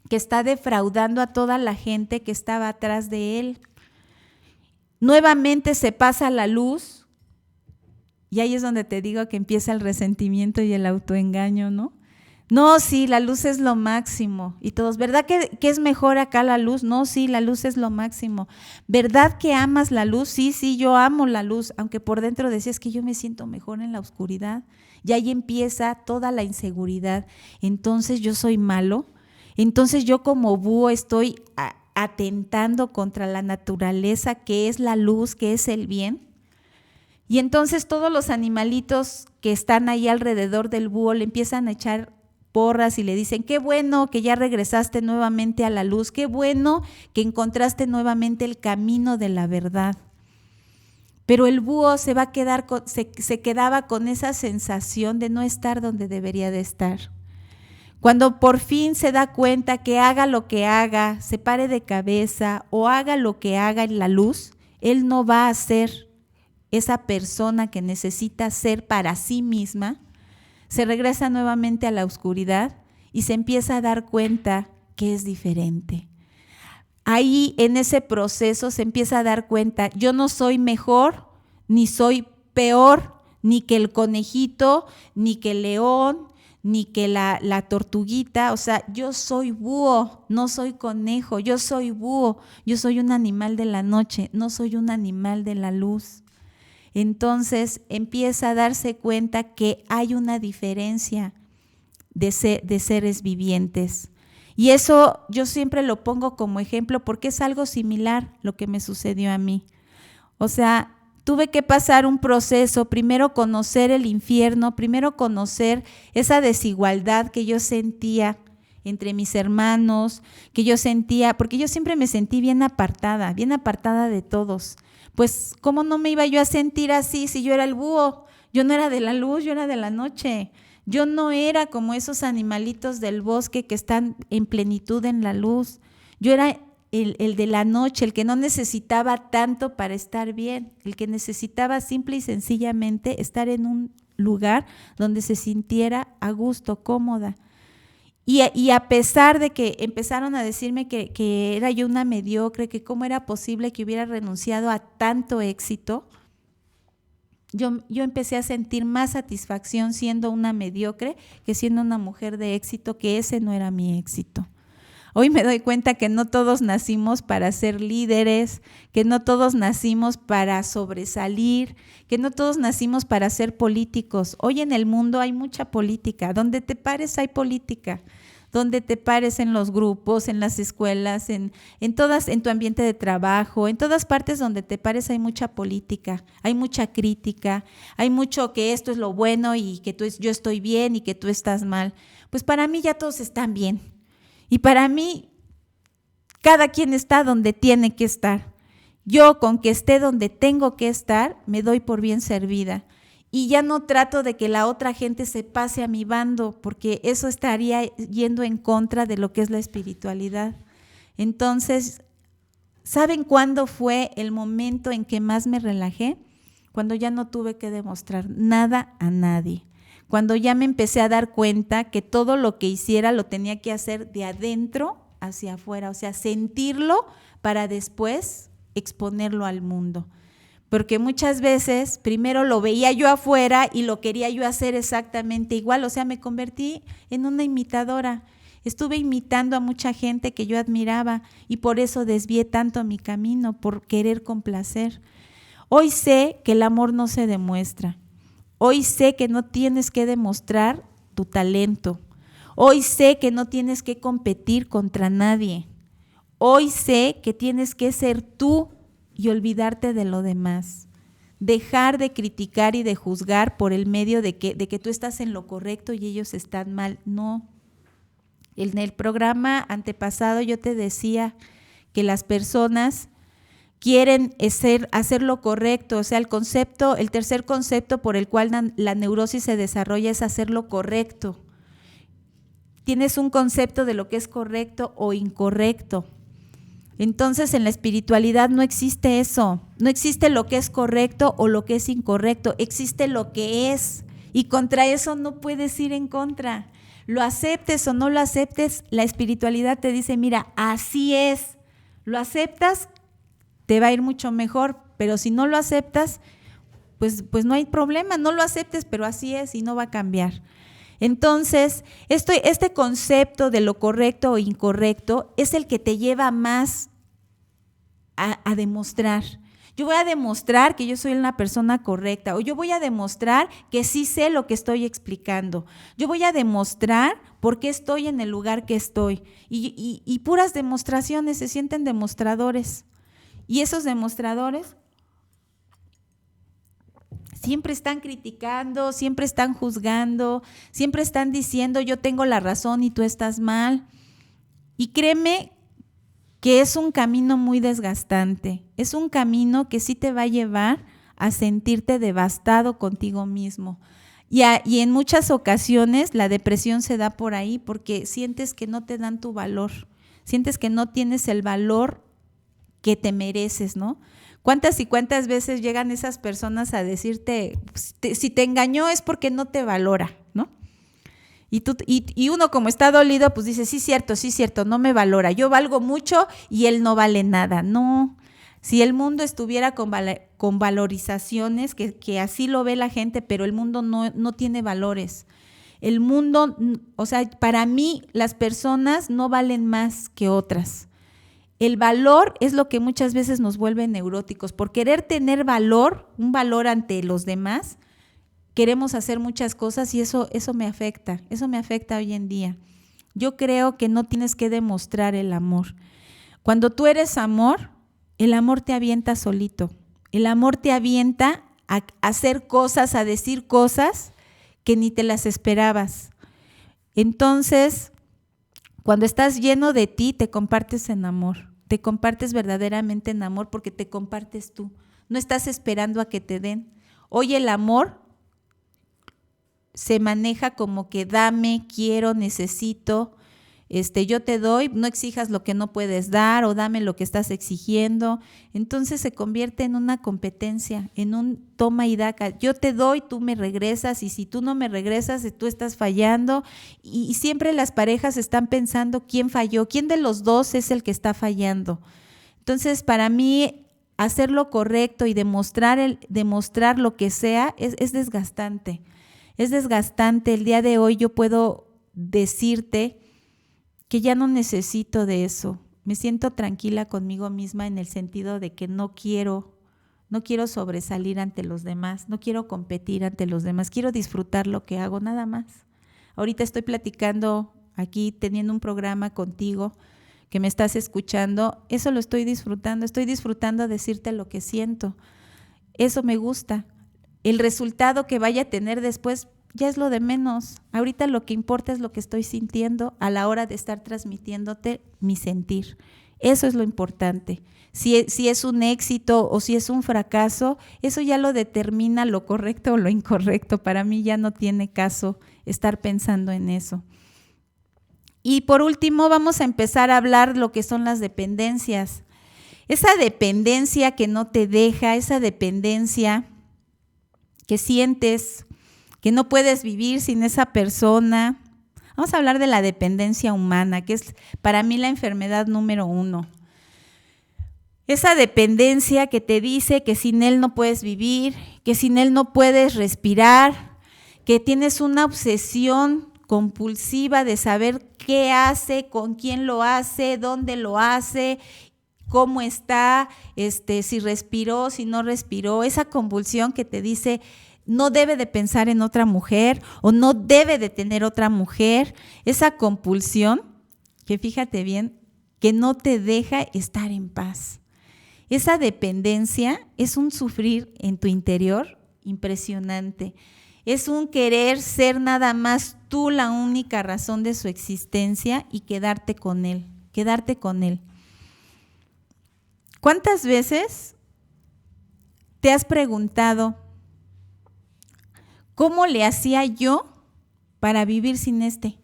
que está defraudando a toda la gente que estaba atrás de él. Nuevamente se pasa la luz y ahí es donde te digo que empieza el resentimiento y el autoengaño, ¿no? No, sí, la luz es lo máximo. Y todos, ¿verdad que es mejor acá la luz? No, sí, la luz es lo máximo. ¿Verdad que amas la luz? Sí, yo amo la luz, aunque por dentro decías que yo me siento mejor en la oscuridad. Y ahí empieza toda la inseguridad. Entonces yo soy malo. Entonces yo como búho estoy atentando contra la naturaleza, que es la luz, que es el bien. Y entonces todos los animalitos que están ahí alrededor del búho le empiezan a echar porras y le dicen, qué bueno que ya regresaste nuevamente a la luz, qué bueno que encontraste nuevamente el camino de la verdad. Pero el búho se quedaba con esa sensación de no estar donde debería de estar. Cuando por fin se da cuenta que haga lo que haga, se pare de cabeza o haga lo que haga en la luz, él no va a ser esa persona que necesita ser para sí misma. Se regresa nuevamente a la oscuridad y se empieza a dar cuenta que es diferente. ahí en ese proceso se empieza a dar cuenta, yo no soy mejor, ni soy peor, ni que el conejito, ni que el león, ni que la tortuguita. O sea, yo soy búho, no soy conejo, yo soy búho, yo soy un animal de la noche, no soy un animal de la luz. Entonces empieza a darse cuenta que hay una diferencia de seres vivientes. Y eso yo siempre lo pongo como ejemplo porque es algo similar lo que me sucedió a mí. O sea, tuve que pasar un proceso, primero conocer el infierno, primero conocer esa desigualdad que yo sentía entre mis hermanos, que yo sentía, porque yo siempre me sentí bien apartada de todos. Pues, ¿cómo no me iba yo a sentir así si yo era el búho? Yo no era de la luz, yo era de la noche. Yo no era como esos animalitos del bosque que están en plenitud en la luz. Yo era el de la noche, el que no necesitaba tanto para estar bien, el que necesitaba simple y sencillamente estar en un lugar donde se sintiera a gusto, cómoda. Y a pesar de que empezaron a decirme que era yo una mediocre, que cómo era posible que hubiera renunciado a tanto éxito, yo empecé a sentir más satisfacción siendo una mediocre que siendo una mujer de éxito, que ese no era mi éxito. Hoy me doy cuenta que no todos nacimos para ser líderes, que no todos nacimos para sobresalir, que no todos nacimos para ser políticos. Hoy en el mundo hay mucha política, donde te pares hay política, donde te pares en los grupos, en las escuelas, en tu ambiente de trabajo, en todas partes donde te pares hay mucha política, hay mucha crítica, hay mucho que esto es lo bueno y que yo estoy bien y que tú estás mal. Pues para mí ya todos están bien. Y para mí, cada quien está donde tiene que estar. Yo, con que esté donde tengo que estar, me doy por bien servida. Y ya no trato de que la otra gente se pase a mi bando, porque eso estaría yendo en contra de lo que es la espiritualidad. Entonces, ¿saben cuándo fue el momento en que más me relajé? Cuando ya no tuve que demostrar nada a nadie. Cuando ya me empecé a dar cuenta que todo lo que hiciera lo tenía que hacer de adentro hacia afuera, o sea, sentirlo para después exponerlo al mundo. Porque muchas veces primero lo veía yo afuera y lo quería yo hacer exactamente igual, o sea, me convertí en una imitadora. Estuve imitando a mucha gente que yo admiraba y por eso desvié tanto mi camino, por querer complacer. Hoy sé que el amor no se demuestra. Hoy sé que no tienes que demostrar tu talento. Hoy sé que no tienes que competir contra nadie. Hoy sé que tienes que ser tú y olvidarte de lo demás. Dejar de criticar y de juzgar por el medio de que tú estás en lo correcto y ellos están mal. No. En el programa antepasado yo te decía que las personas quieren hacer lo correcto, o sea, el tercer concepto por el cual la neurosis se desarrolla es hacer lo correcto. Tienes un concepto de lo que es correcto o incorrecto. Entonces, en la espiritualidad no existe eso, no existe lo que es correcto o lo que es incorrecto, existe lo que es y contra eso no puedes ir en contra. Lo aceptes o no lo aceptes, la espiritualidad te dice, mira, así es, lo aceptas, te va a ir mucho mejor, pero si no lo aceptas, pues no hay problema, no lo aceptes, pero así es y no va a cambiar. Entonces, este concepto de lo correcto o incorrecto es el que te lleva más a demostrar. Yo voy a demostrar que yo soy una persona correcta, o yo voy a demostrar que sí sé lo que estoy explicando. Yo voy a demostrar por qué estoy en el lugar que estoy. Y puras demostraciones, se sienten demostradores. Y esos demostradores siempre están criticando, siempre están juzgando, siempre están diciendo yo tengo la razón y tú estás mal. Y créeme que es un camino muy desgastante, es un camino que sí te va a llevar a sentirte devastado contigo mismo. Y en muchas ocasiones la depresión se da por ahí porque sientes que no te dan tu valor, sientes que no tienes el valor que te mereces, ¿no? ¿Cuántas y cuántas veces llegan esas personas a decirte, si te engañó es porque no te valora, ¿no? Y uno como está dolido, pues dice, sí, cierto, no me valora. Yo valgo mucho y él no vale nada. No, si el mundo estuviera con valorizaciones, que así lo ve la gente, pero el mundo no tiene valores. El mundo, o sea, para mí las personas no valen más que otras. El valor es lo que muchas veces nos vuelve neuróticos. Por querer tener valor, un valor ante los demás, queremos hacer muchas cosas y eso me afecta hoy en día. Yo creo que no tienes que demostrar el amor. Cuando tú eres amor, el amor te avienta solito. El amor te avienta a hacer cosas, a decir cosas que ni te las esperabas. Entonces, cuando estás lleno de ti, te compartes en amor. Te compartes verdaderamente en amor porque te compartes tú. No estás esperando a que te den. Hoy el amor se maneja como que dame, quiero, necesito, yo te doy, no exijas lo que no puedes dar o dame lo que estás exigiendo. Entonces se convierte en una competencia, en un toma y daca. Yo te doy, tú me regresas y si tú no me regresas, tú estás fallando y siempre las parejas están pensando quién falló, quién de los dos es el que está fallando. Entonces para mí hacer lo correcto y demostrar lo que sea es desgastante. Es desgastante. El día de hoy yo puedo decirte que ya no necesito de eso. Me siento tranquila conmigo misma en el sentido de que no quiero sobresalir ante los demás, no quiero competir ante los demás, quiero disfrutar lo que hago, nada más. Ahorita estoy platicando aquí, teniendo un programa contigo, que me estás escuchando, eso lo estoy disfrutando decirte lo que siento. Eso me gusta. El resultado que vaya a tener después ya es lo de menos. Ahorita lo que importa es lo que estoy sintiendo a la hora de estar transmitiéndote mi sentir. Eso es lo importante. Si es un éxito o si es un fracaso, eso ya lo determina lo correcto o lo incorrecto. Para mí ya no tiene caso estar pensando en eso. Y por último, vamos a empezar a hablar lo que son las dependencias. Esa dependencia que no te deja, esa dependencia que sientes que no puedes vivir sin esa persona. Vamos a hablar de la dependencia humana, que es para mí la enfermedad número 1. Esa dependencia que te dice que sin él no puedes vivir, que sin él no puedes respirar, que tienes una obsesión compulsiva de saber qué hace, con quién lo hace, dónde lo hace, cómo está, si respiró, si no respiró, esa convulsión que te dice no debe de pensar en otra mujer o no debe de tener otra mujer, esa compulsión que fíjate bien, que no te deja estar en paz. Esa dependencia es un sufrir en tu interior impresionante, es un querer ser nada más tú la única razón de su existencia y quedarte con él. ¿Cuántas veces te has preguntado cómo le hacía yo para vivir sin este?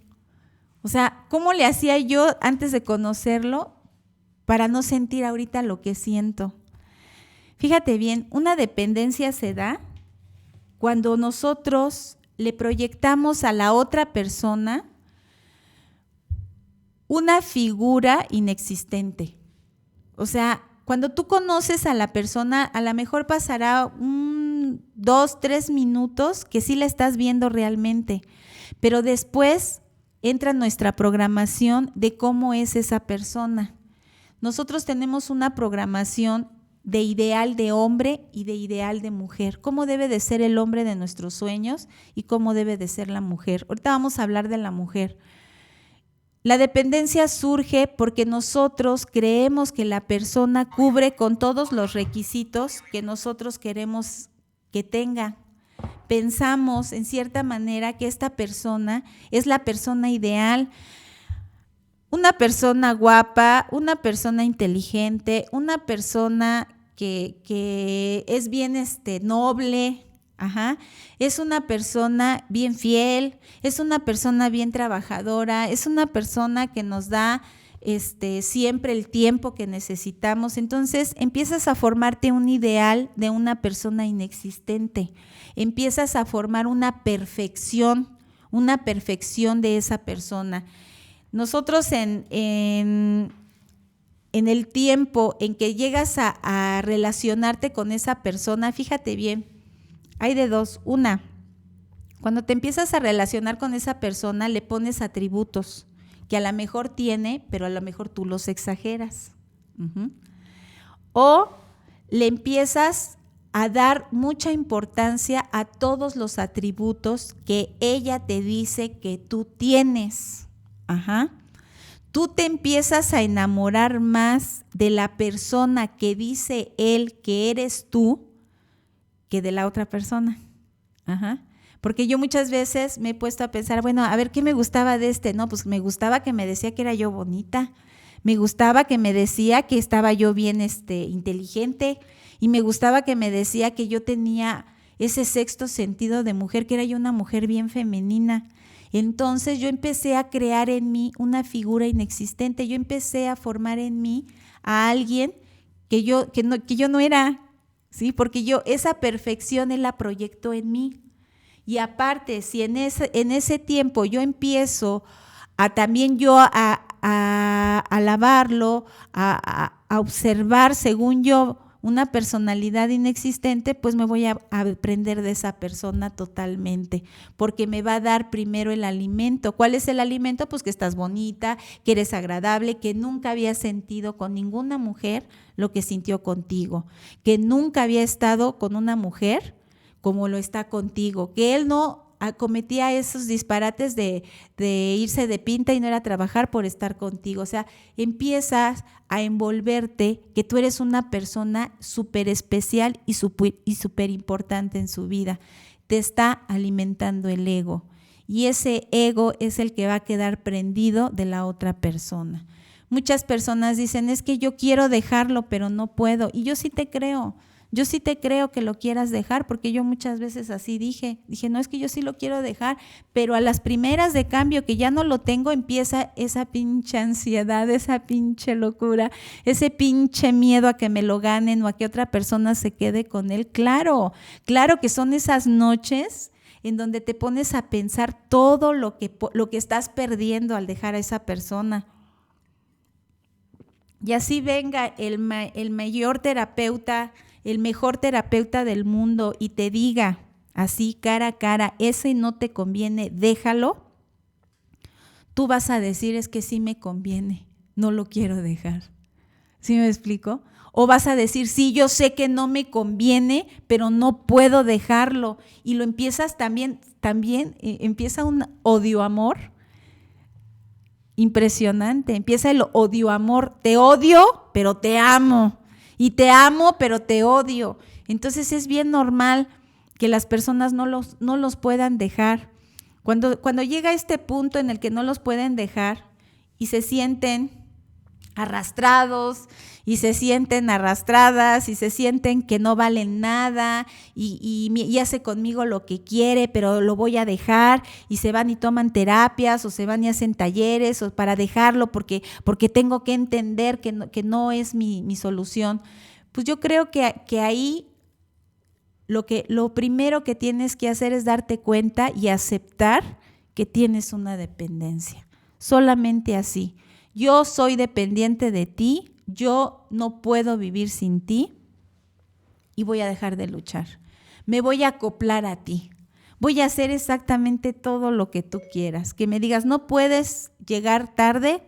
O sea, ¿cómo le hacía yo antes de conocerlo para no sentir ahorita lo que siento? Fíjate bien, una dependencia se da cuando nosotros le proyectamos a la otra persona una figura inexistente. O sea, cuando tú conoces a la persona, a lo mejor pasará 2, 3 minutos que sí la estás viendo realmente, pero después entra nuestra programación de cómo es esa persona. Nosotros tenemos una programación de ideal de hombre y de ideal de mujer, cómo debe de ser el hombre de nuestros sueños y cómo debe de ser la mujer. Ahorita vamos a hablar de la mujer. La dependencia surge porque nosotros creemos que la persona cubre con todos los requisitos que nosotros queremos que tenga. Pensamos en cierta manera que esta persona es la persona ideal, una persona guapa, una persona inteligente, una persona que es bien noble, es una persona bien fiel, es una persona bien trabajadora, es una persona que nos da siempre el tiempo que necesitamos. Entonces empiezas a formarte un ideal de una persona inexistente, empiezas a formar una perfección una perfección de esa persona. Nosotros en el tiempo en que llegas a relacionarte con esa persona, fíjate bien, hay de dos. Una, cuando te empiezas a relacionar con esa persona, le pones atributos que a lo mejor tiene, pero a lo mejor tú los exageras. O le empiezas a dar mucha importancia a todos los atributos que ella te dice que tú tienes. Tú te empiezas a enamorar más de la persona que dice él que eres tú que de la otra persona. Porque yo muchas veces me he puesto a pensar, bueno, a ver, ¿qué me gustaba de este? No, pues me gustaba que me decía que era yo bonita, me gustaba que me decía que estaba yo bien inteligente, y me gustaba que me decía que yo tenía ese sexto sentido de mujer, que era yo una mujer bien femenina. Entonces yo empecé a crear en mí una figura inexistente, yo empecé a formar en mí a alguien que yo no era, ¿sí? Porque yo esa perfección él la proyectó en mí. Y aparte, si en ese tiempo yo empiezo a también yo a alabarlo, a observar según yo una personalidad inexistente, pues me voy a aprender de esa persona totalmente, porque me va a dar primero el alimento. ¿Cuál es el alimento? Pues que estás bonita, que eres agradable, que nunca había sentido con ninguna mujer lo que sintió contigo, que nunca había estado con una mujer como lo está contigo, que él no cometía esos disparates de irse de pinta y no ir a trabajar por estar contigo. O sea, empiezas a envolverte que tú eres una persona súper especial y súper importante en su vida. Te está alimentando el ego y ese ego es el que va a quedar prendido de la otra persona. Muchas personas dicen, es que yo quiero dejarlo, pero no puedo. Y yo sí te creo. Yo sí te creo que lo quieras dejar, porque yo muchas veces así dije, no, es que yo sí lo quiero dejar, pero a las primeras de cambio que ya no lo tengo, empieza esa pinche ansiedad, esa pinche locura, ese pinche miedo a que me lo ganen o a que otra persona se quede con él. Claro que son esas noches en donde te pones a pensar todo lo que estás perdiendo al dejar a esa persona. Y así venga el mayor terapeuta, el mejor terapeuta del mundo y te diga así cara a cara, ese no te conviene, déjalo, tú vas a decir, es que sí me conviene, no lo quiero dejar. ¿Sí me explico? O vas a decir, sí, yo sé que no me conviene, pero no puedo dejarlo. Y lo empiezas también empieza un odio-amor impresionante, empieza el odio-amor, te odio, pero te amo. Y te amo, pero te odio. Entonces es bien normal que las personas no los puedan dejar. Cuando llega este punto en el que no los pueden dejar y se sienten arrastrados y se sienten arrastradas y se sienten que no valen nada y hace conmigo lo que quiere, pero lo voy a dejar, y se van y toman terapias o se van y hacen talleres o para dejarlo porque tengo que entender que no es mi solución. Pues yo creo que ahí lo primero que tienes que hacer es darte cuenta y aceptar que tienes una dependencia. Solamente así. Yo soy dependiente de ti, yo no puedo vivir sin ti y voy a dejar de luchar. Me voy a acoplar a ti. Voy a hacer exactamente todo lo que tú quieras. Que me digas, no puedes llegar tarde,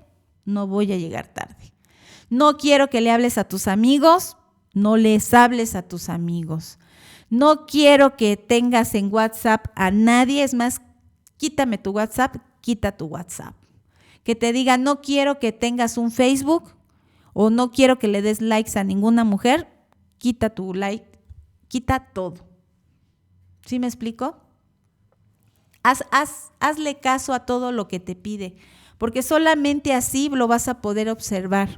no voy a llegar tarde. No quiero que le hables a tus amigos, no les hables a tus amigos. No quiero que tengas en WhatsApp a nadie, es más, quítame tu WhatsApp, quita tu WhatsApp. Que te diga, no quiero que tengas un Facebook o no quiero que le des likes a ninguna mujer, quita tu like, quita todo. ¿Sí me explico? Hazle caso a todo lo que te pide, porque solamente así lo vas a poder observar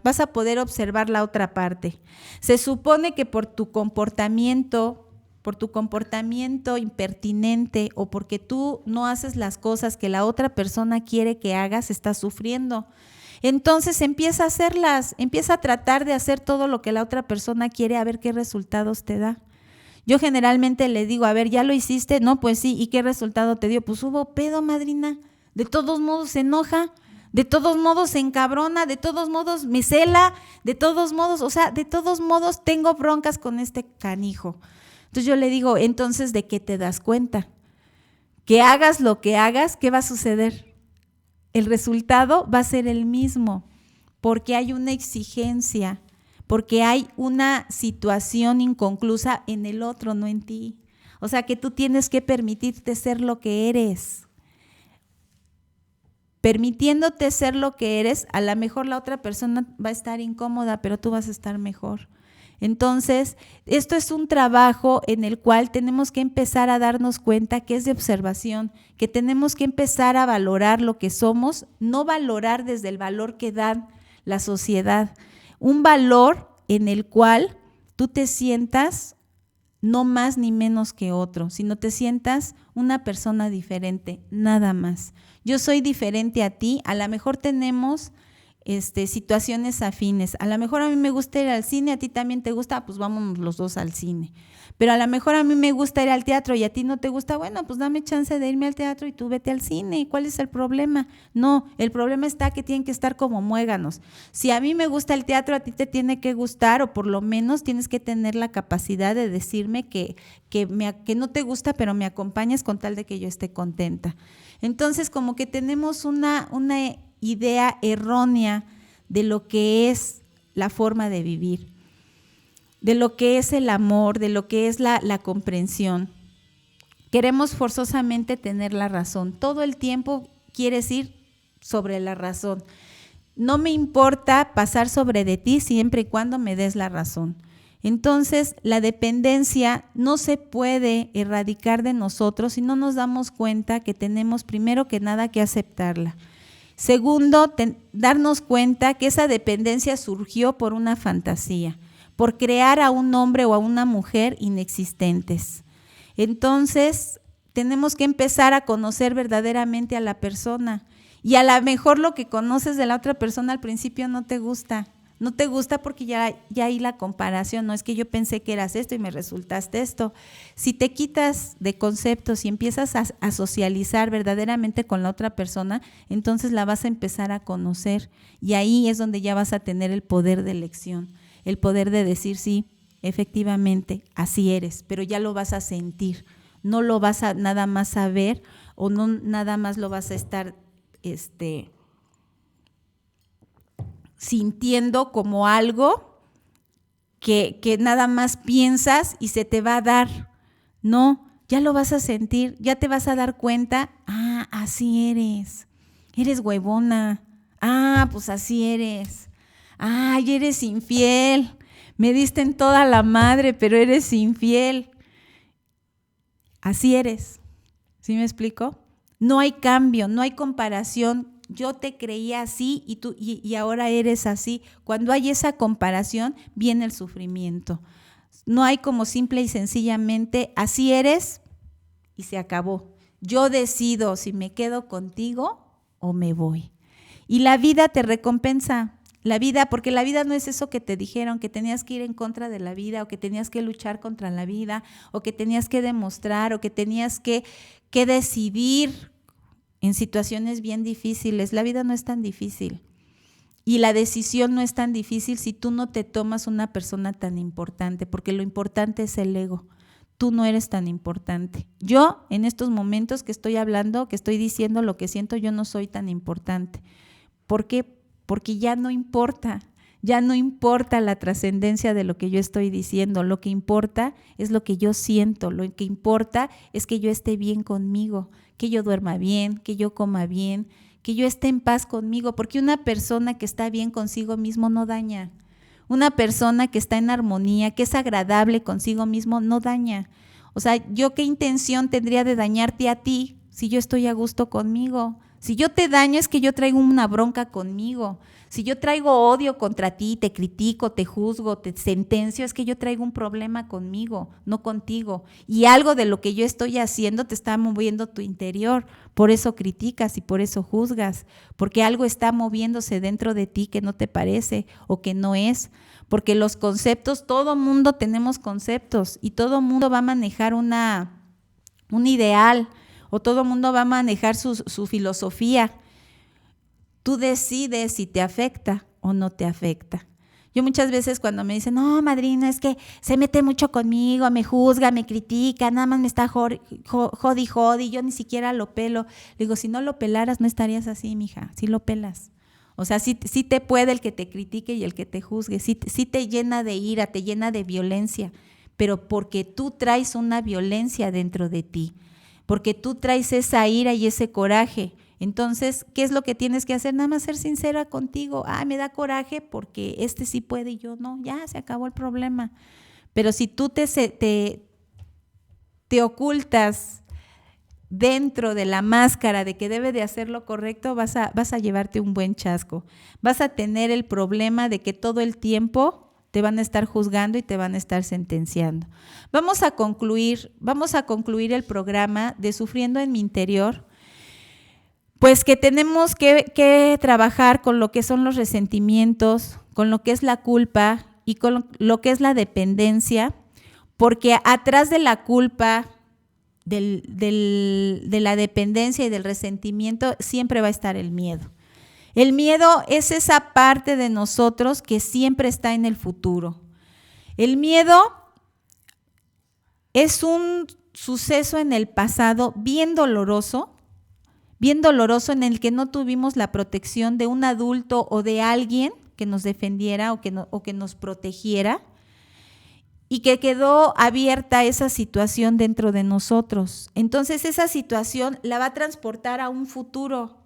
la otra parte. Se supone que por tu comportamiento impertinente o porque tú no haces las cosas que la otra persona quiere que hagas, estás sufriendo. Entonces empieza a hacerlas, empieza a tratar de hacer todo lo que la otra persona quiere, a ver qué resultados te da. Yo generalmente le digo, a ver, ¿ya lo hiciste? No, pues sí. ¿Y qué resultado te dio? Pues hubo pedo, madrina. De todos modos se enoja, de todos modos se encabrona, de todos modos me cela, de todos modos, o sea, de todos modos tengo broncas con este canijo. Entonces yo le digo, entonces, ¿de qué te das cuenta? Que hagas lo que hagas, ¿qué va a suceder? El resultado va a ser el mismo, porque hay una exigencia, porque hay una situación inconclusa en el otro, no en ti. O sea que tú tienes que permitirte ser lo que eres. Permitiéndote ser lo que eres, a lo mejor la otra persona va a estar incómoda, pero tú vas a estar mejor. Entonces, esto es un trabajo en el cual tenemos que empezar a darnos cuenta que es de observación, que tenemos que empezar a valorar lo que somos, no valorar desde el valor que da la sociedad, un valor en el cual tú te sientas no más ni menos que otro, sino te sientas una persona diferente, nada más. Yo soy diferente a ti, a lo mejor tenemos situaciones afines, a lo mejor a mí me gusta ir al cine, a ti también te gusta, pues vámonos los dos al cine, pero a lo mejor a mí me gusta ir al teatro y a ti no te gusta, bueno, pues dame chance de irme al teatro y tú vete al cine. ¿Cuál es el problema? No, el problema está que tienen que estar como muéganos. Si a mí me gusta el teatro, a ti te tiene que gustar, o por lo menos tienes que tener la capacidad de decirme que no te gusta, pero me acompañas con tal de que yo esté contenta. Entonces, como que tenemos una idea errónea de lo que es la forma de vivir, de lo que es el amor, de lo que es la comprensión. Queremos forzosamente tener la razón. Todo el tiempo quieres ir sobre la razón. No me importa pasar sobre de ti siempre y cuando me des la razón. Entonces, la dependencia no se puede erradicar de nosotros si no nos damos cuenta que tenemos primero que nada que aceptarla. Segundo, darnos cuenta que esa dependencia surgió por una fantasía, por crear a un hombre o a una mujer inexistentes. Entonces, tenemos que empezar a conocer verdaderamente a la persona. Y a lo mejor lo que conoces de la otra persona al principio no te gusta. No te gusta porque ya hay la comparación, no es que yo pensé que eras esto y me resultaste esto. Si te quitas de conceptos y empiezas a socializar verdaderamente con la otra persona, entonces la vas a empezar a conocer y ahí es donde ya vas a tener el poder de elección, el poder de decir sí, efectivamente, así eres, pero ya lo vas a sentir, no lo vas a nada más saber o no nada más lo vas a estar sintiendo como algo que nada más piensas y se te va a dar. No, ya lo vas a sentir, ya te vas a dar cuenta, así eres huevona, pues así eres, eres infiel, me diste en toda la madre, pero eres infiel, así eres. ¿Sí me explico? No hay cambio, no hay comparación. Yo te creía así y ahora eres así. Cuando hay esa comparación, viene el sufrimiento. No hay como simple y sencillamente, así eres y se acabó. Yo decido si me quedo contigo o me voy. Y la vida te recompensa. La vida, porque la vida no es eso que te dijeron, que tenías que ir en contra de la vida, o que tenías que luchar contra la vida, o que tenías que demostrar, o que tenías que decidir en situaciones bien difíciles. La vida no es tan difícil y la decisión no es tan difícil si tú no te tomas una persona tan importante, porque lo importante es el ego. Tú no eres tan importante. Yo en estos momentos que estoy hablando, que estoy diciendo lo que siento, yo no soy tan importante. ¿Por qué? Porque ya no importa la trascendencia de lo que yo estoy diciendo. Lo que importa es lo que yo siento, lo que importa es que yo esté bien conmigo, que yo duerma bien, que yo coma bien, que yo esté en paz conmigo, porque una persona que está bien consigo mismo no daña. Una persona que está en armonía, que es agradable consigo mismo, no daña. O sea, ¿yo qué intención tendría de dañarte a ti si yo estoy a gusto conmigo? Si yo te daño es que yo traigo una bronca conmigo. Si yo traigo odio contra ti, te critico, te juzgo, te sentencio, es que yo traigo un problema conmigo, no contigo. Y algo de lo que yo estoy haciendo te está moviendo tu interior. Por eso criticas y por eso juzgas. Porque algo está moviéndose dentro de ti que no te parece o que no es. Porque los conceptos, todo mundo tenemos conceptos y todo mundo va a manejar un ideal o todo mundo va a manejar su filosofía. Tú decides si te afecta o no te afecta. Yo muchas veces cuando me dicen, no, madrina, es que se mete mucho conmigo, me juzga, me critica, nada más me está jodi, yo ni siquiera lo pelo. Le digo, si no lo pelaras no estarías así, mija, sí lo pelas. O sea, sí te puede el que te critique y el que te juzgue, sí te llena de ira, te llena de violencia, pero porque tú traes una violencia dentro de ti, porque tú traes esa ira y ese coraje. Entonces, ¿qué es lo que tienes que hacer? Nada más ser sincera contigo. Me da coraje porque este sí puede y yo no. Ya, se acabó el problema. Pero si tú te ocultas dentro de la máscara de que debe de hacer lo correcto, vas a llevarte un buen chasco. Vas a tener el problema de que todo el tiempo te van a estar juzgando y te van a estar sentenciando. Vamos a concluir el programa de Sufriendo en mi interior. Pues que tenemos que trabajar con lo que son los resentimientos, con lo que es la culpa y con lo que es la dependencia, porque atrás de la culpa, de la dependencia y del resentimiento siempre va a estar el miedo. El miedo es esa parte de nosotros que siempre está en el futuro. El miedo es un suceso en el pasado bien doloroso en el que no tuvimos la protección de un adulto o de alguien que nos defendiera o que nos protegiera y que quedó abierta esa situación dentro de nosotros. Entonces esa situación la va a transportar a un futuro.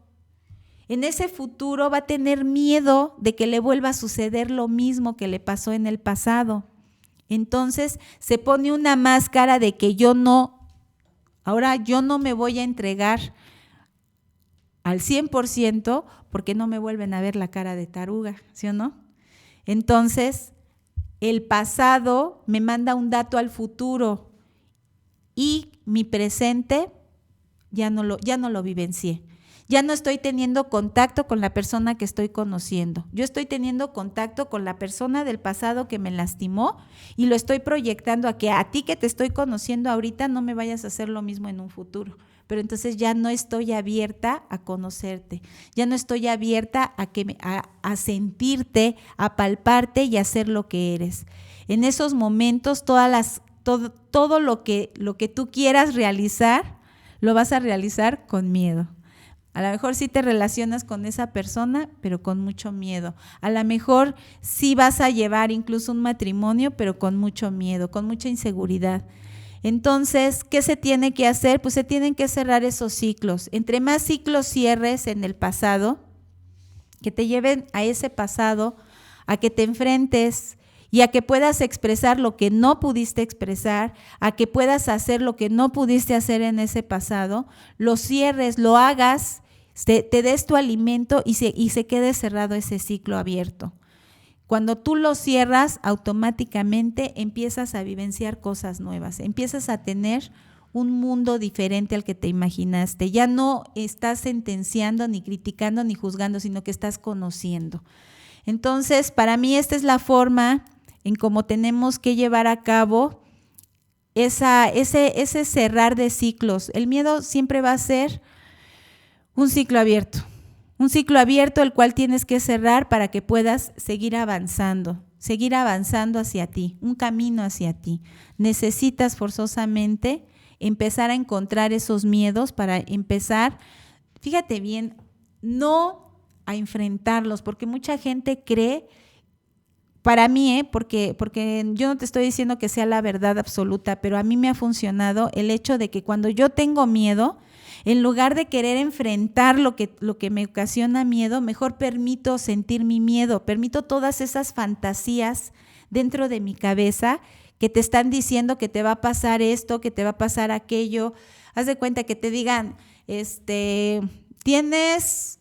En ese futuro va a tener miedo de que le vuelva a suceder lo mismo que le pasó en el pasado. Entonces se pone una máscara de que yo no me voy a entregar al 100% porque no me vuelven a ver la cara de taruga, ¿sí o no? Entonces, el pasado me manda un dato al futuro y mi presente ya no lo vivencié. Ya no estoy teniendo contacto con la persona que estoy conociendo. Yo estoy teniendo contacto con la persona del pasado que me lastimó y lo estoy proyectando a que a ti que te estoy conociendo ahorita no me vayas a hacer lo mismo en un futuro. Pero entonces ya no estoy abierta a conocerte, ya no estoy abierta a sentirte, a palparte y a ser lo que eres. En esos momentos todo lo que tú quieras realizar, lo vas a realizar con miedo. A lo mejor sí te relacionas con esa persona, pero con mucho miedo. A lo mejor sí vas a llevar incluso un matrimonio, pero con mucho miedo, con mucha inseguridad. Entonces, ¿qué se tiene que hacer? Pues se tienen que cerrar esos ciclos. Entre más ciclos cierres en el pasado, que te lleven a ese pasado, a que te enfrentes y a que puedas expresar lo que no pudiste expresar, a que puedas hacer lo que no pudiste hacer en ese pasado, lo cierres, lo hagas, te des tu alimento y se quede cerrado ese ciclo abierto. Cuando tú lo cierras, automáticamente empiezas a vivenciar cosas nuevas, empiezas a tener un mundo diferente al que te imaginaste. Ya no estás sentenciando, ni criticando, ni juzgando, sino que estás conociendo. Entonces, para mí esta es la forma en cómo tenemos que llevar a cabo ese cerrar de ciclos. El miedo siempre va a ser un ciclo abierto el cual tienes que cerrar para que puedas seguir avanzando hacia ti, un camino hacia ti. Necesitas forzosamente empezar a encontrar esos miedos para empezar, fíjate bien, no a enfrentarlos, porque mucha gente cree, para mí, porque yo no te estoy diciendo que sea la verdad absoluta, pero a mí me ha funcionado el hecho de que cuando yo tengo miedo, en lugar de querer enfrentar lo que me ocasiona miedo, mejor permito sentir mi miedo, permito todas esas fantasías dentro de mi cabeza que te están diciendo que te va a pasar esto, que te va a pasar aquello. Haz de cuenta que te digan, tienes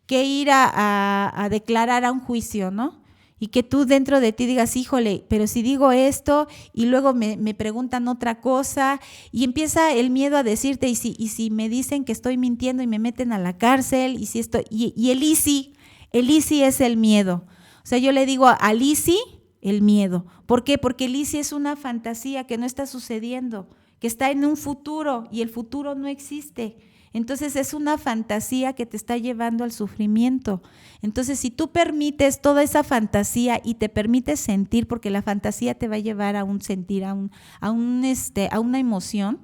que ir a declarar a un juicio, ¿no? Y que tú dentro de ti digas, híjole, pero si digo esto y luego me preguntan otra cosa y empieza el miedo a decirte, y si me dicen que estoy mintiendo y me meten a la cárcel, y si esto, y el easy es el miedo. O sea, yo le digo al easy el miedo. ¿Por qué? Porque el easy es una fantasía que no está sucediendo, que está en un futuro y el futuro no existe. Entonces es una fantasía que te está llevando al sufrimiento. Entonces si tú permites toda esa fantasía y te permites sentir, porque la fantasía te va a llevar a un sentir, a una emoción,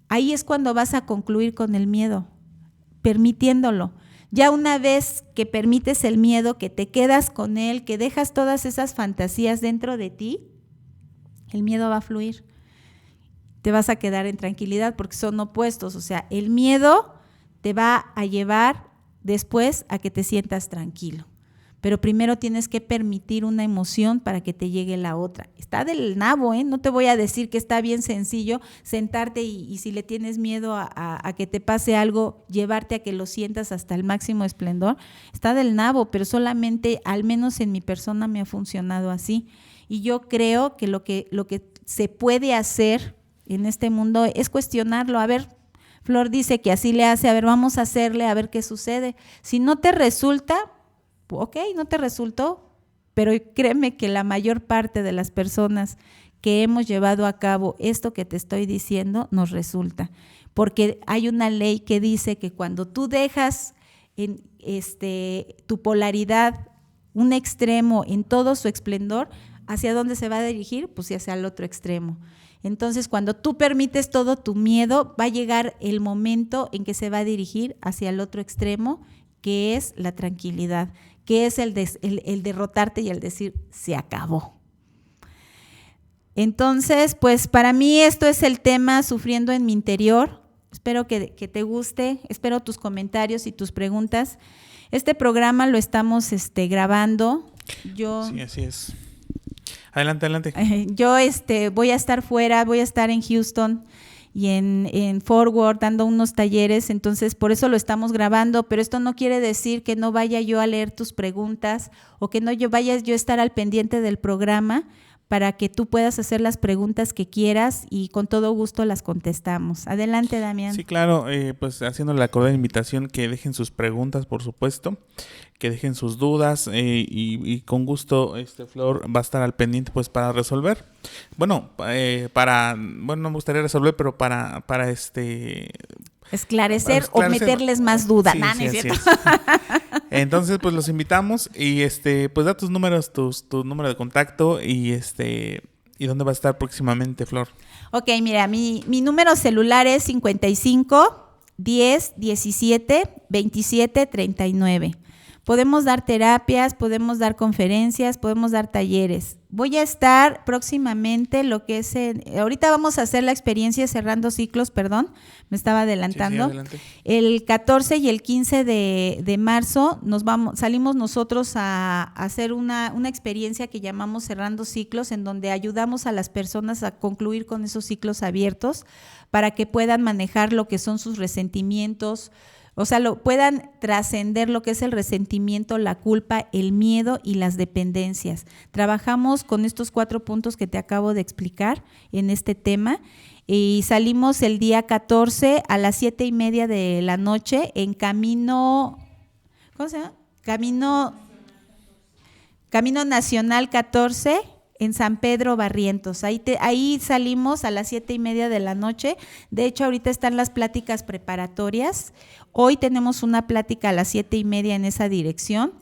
ahí es cuando vas a concluir con el miedo, permitiéndolo. Ya una vez que permites el miedo, que te quedas con él, que dejas todas esas fantasías dentro de ti, el miedo va a fluir. Te vas a quedar en tranquilidad porque son opuestos. O sea, el miedo te va a llevar después a que te sientas tranquilo. Pero primero tienes que permitir una emoción para que te llegue la otra. Está del nabo, ¿eh? No te voy a decir que está bien sencillo sentarte y si le tienes miedo a que te pase algo, llevarte a que lo sientas hasta el máximo esplendor. Está del nabo, pero solamente, al menos en mi persona, me ha funcionado así. Y yo creo que lo que se puede hacer en este mundo es cuestionarlo. A ver, Flor dice que así le hace, a ver, vamos a hacerle, a ver qué sucede. Si no te resulta, ok, no te resultó, pero créeme que la mayor parte de las personas que hemos llevado a cabo esto que te estoy diciendo nos resulta, porque hay una ley que dice que cuando tú dejas en tu polaridad, un extremo en todo su esplendor, ¿hacia dónde se va a dirigir? Pues hacia el otro extremo. Entonces, cuando tú permites todo tu miedo, va a llegar el momento en que se va a dirigir hacia el otro extremo, que es la tranquilidad, que es el derrotarte y el decir, se acabó. Entonces, pues para mí esto es el tema Sufriendo en mi interior. Espero que te guste, espero tus comentarios y tus preguntas. Este programa lo estamos grabando. Sí, así es. Adelante. Yo voy a estar fuera, voy a estar en Houston y en Fort Worth dando unos talleres, entonces por eso lo estamos grabando, pero esto no quiere decir que no vaya yo a leer tus preguntas o que no vaya yo a estar al pendiente del programa para que tú puedas hacer las preguntas que quieras y con todo gusto las contestamos. Adelante, Damián. Sí, claro, pues haciendo la cordial invitación que dejen sus preguntas, por supuesto, que dejen sus dudas y con gusto Flor va a estar al pendiente pues para resolver. Bueno, no me gustaría resolver, pero para esclarecer o meterles más duda. Sí, ¿No es cierto? Entonces, pues los invitamos y pues da tus números, tu número de contacto y dónde va a estar próximamente, Flor. Ok, mira, mi número celular es 55 10 17 27 39. Podemos dar terapias, podemos dar conferencias, podemos dar talleres. Voy a estar próximamente ahorita vamos a hacer la experiencia cerrando ciclos, me estaba adelantando. Sí, adelante. El 14 y el 15 de marzo salimos nosotros a hacer una experiencia que llamamos cerrando ciclos, en donde ayudamos a las personas a concluir con esos ciclos abiertos para que puedan manejar lo que son sus resentimientos, o sea, puedan trascender lo que es el resentimiento, la culpa, el miedo y las dependencias. Trabajamos con estos 4 puntos que te acabo de explicar en este tema y salimos el día 14 a las 7:30 de la noche en Camino Nacional 14 en San Pedro Barrientos. Ahí salimos a las 7:30 de la noche. De hecho, ahorita están las pláticas preparatorias. Hoy tenemos una plática a las 7:30 en esa dirección.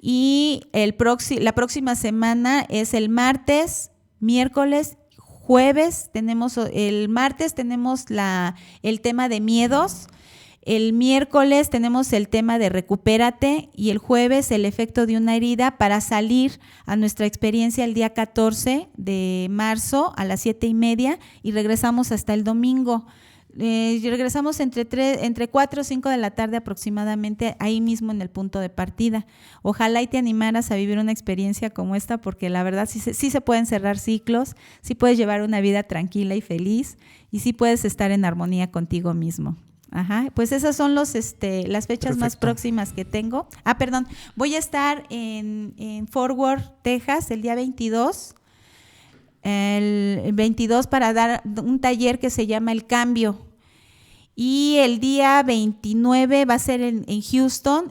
Y la próxima semana es el martes, miércoles, jueves. El martes tenemos el tema de miedos. El miércoles tenemos el tema de recupérate y el jueves el efecto de una herida para salir a nuestra experiencia el día 14 de marzo a las 7:30 y regresamos hasta el domingo. Regresamos entre 4 o 5 de la tarde aproximadamente, ahí mismo en el punto de partida. Ojalá y te animaras a vivir una experiencia como esta, porque la verdad sí se pueden cerrar ciclos, sí puedes llevar una vida tranquila y feliz y sí puedes estar en armonía contigo mismo. Ajá, pues esas son las fechas Perfecto. más próximas que tengo. Perdón, voy a estar en Fort Worth, Texas, el día 22. El 22 para dar un taller que se llama El Cambio. Y el día 29 va a ser en Houston,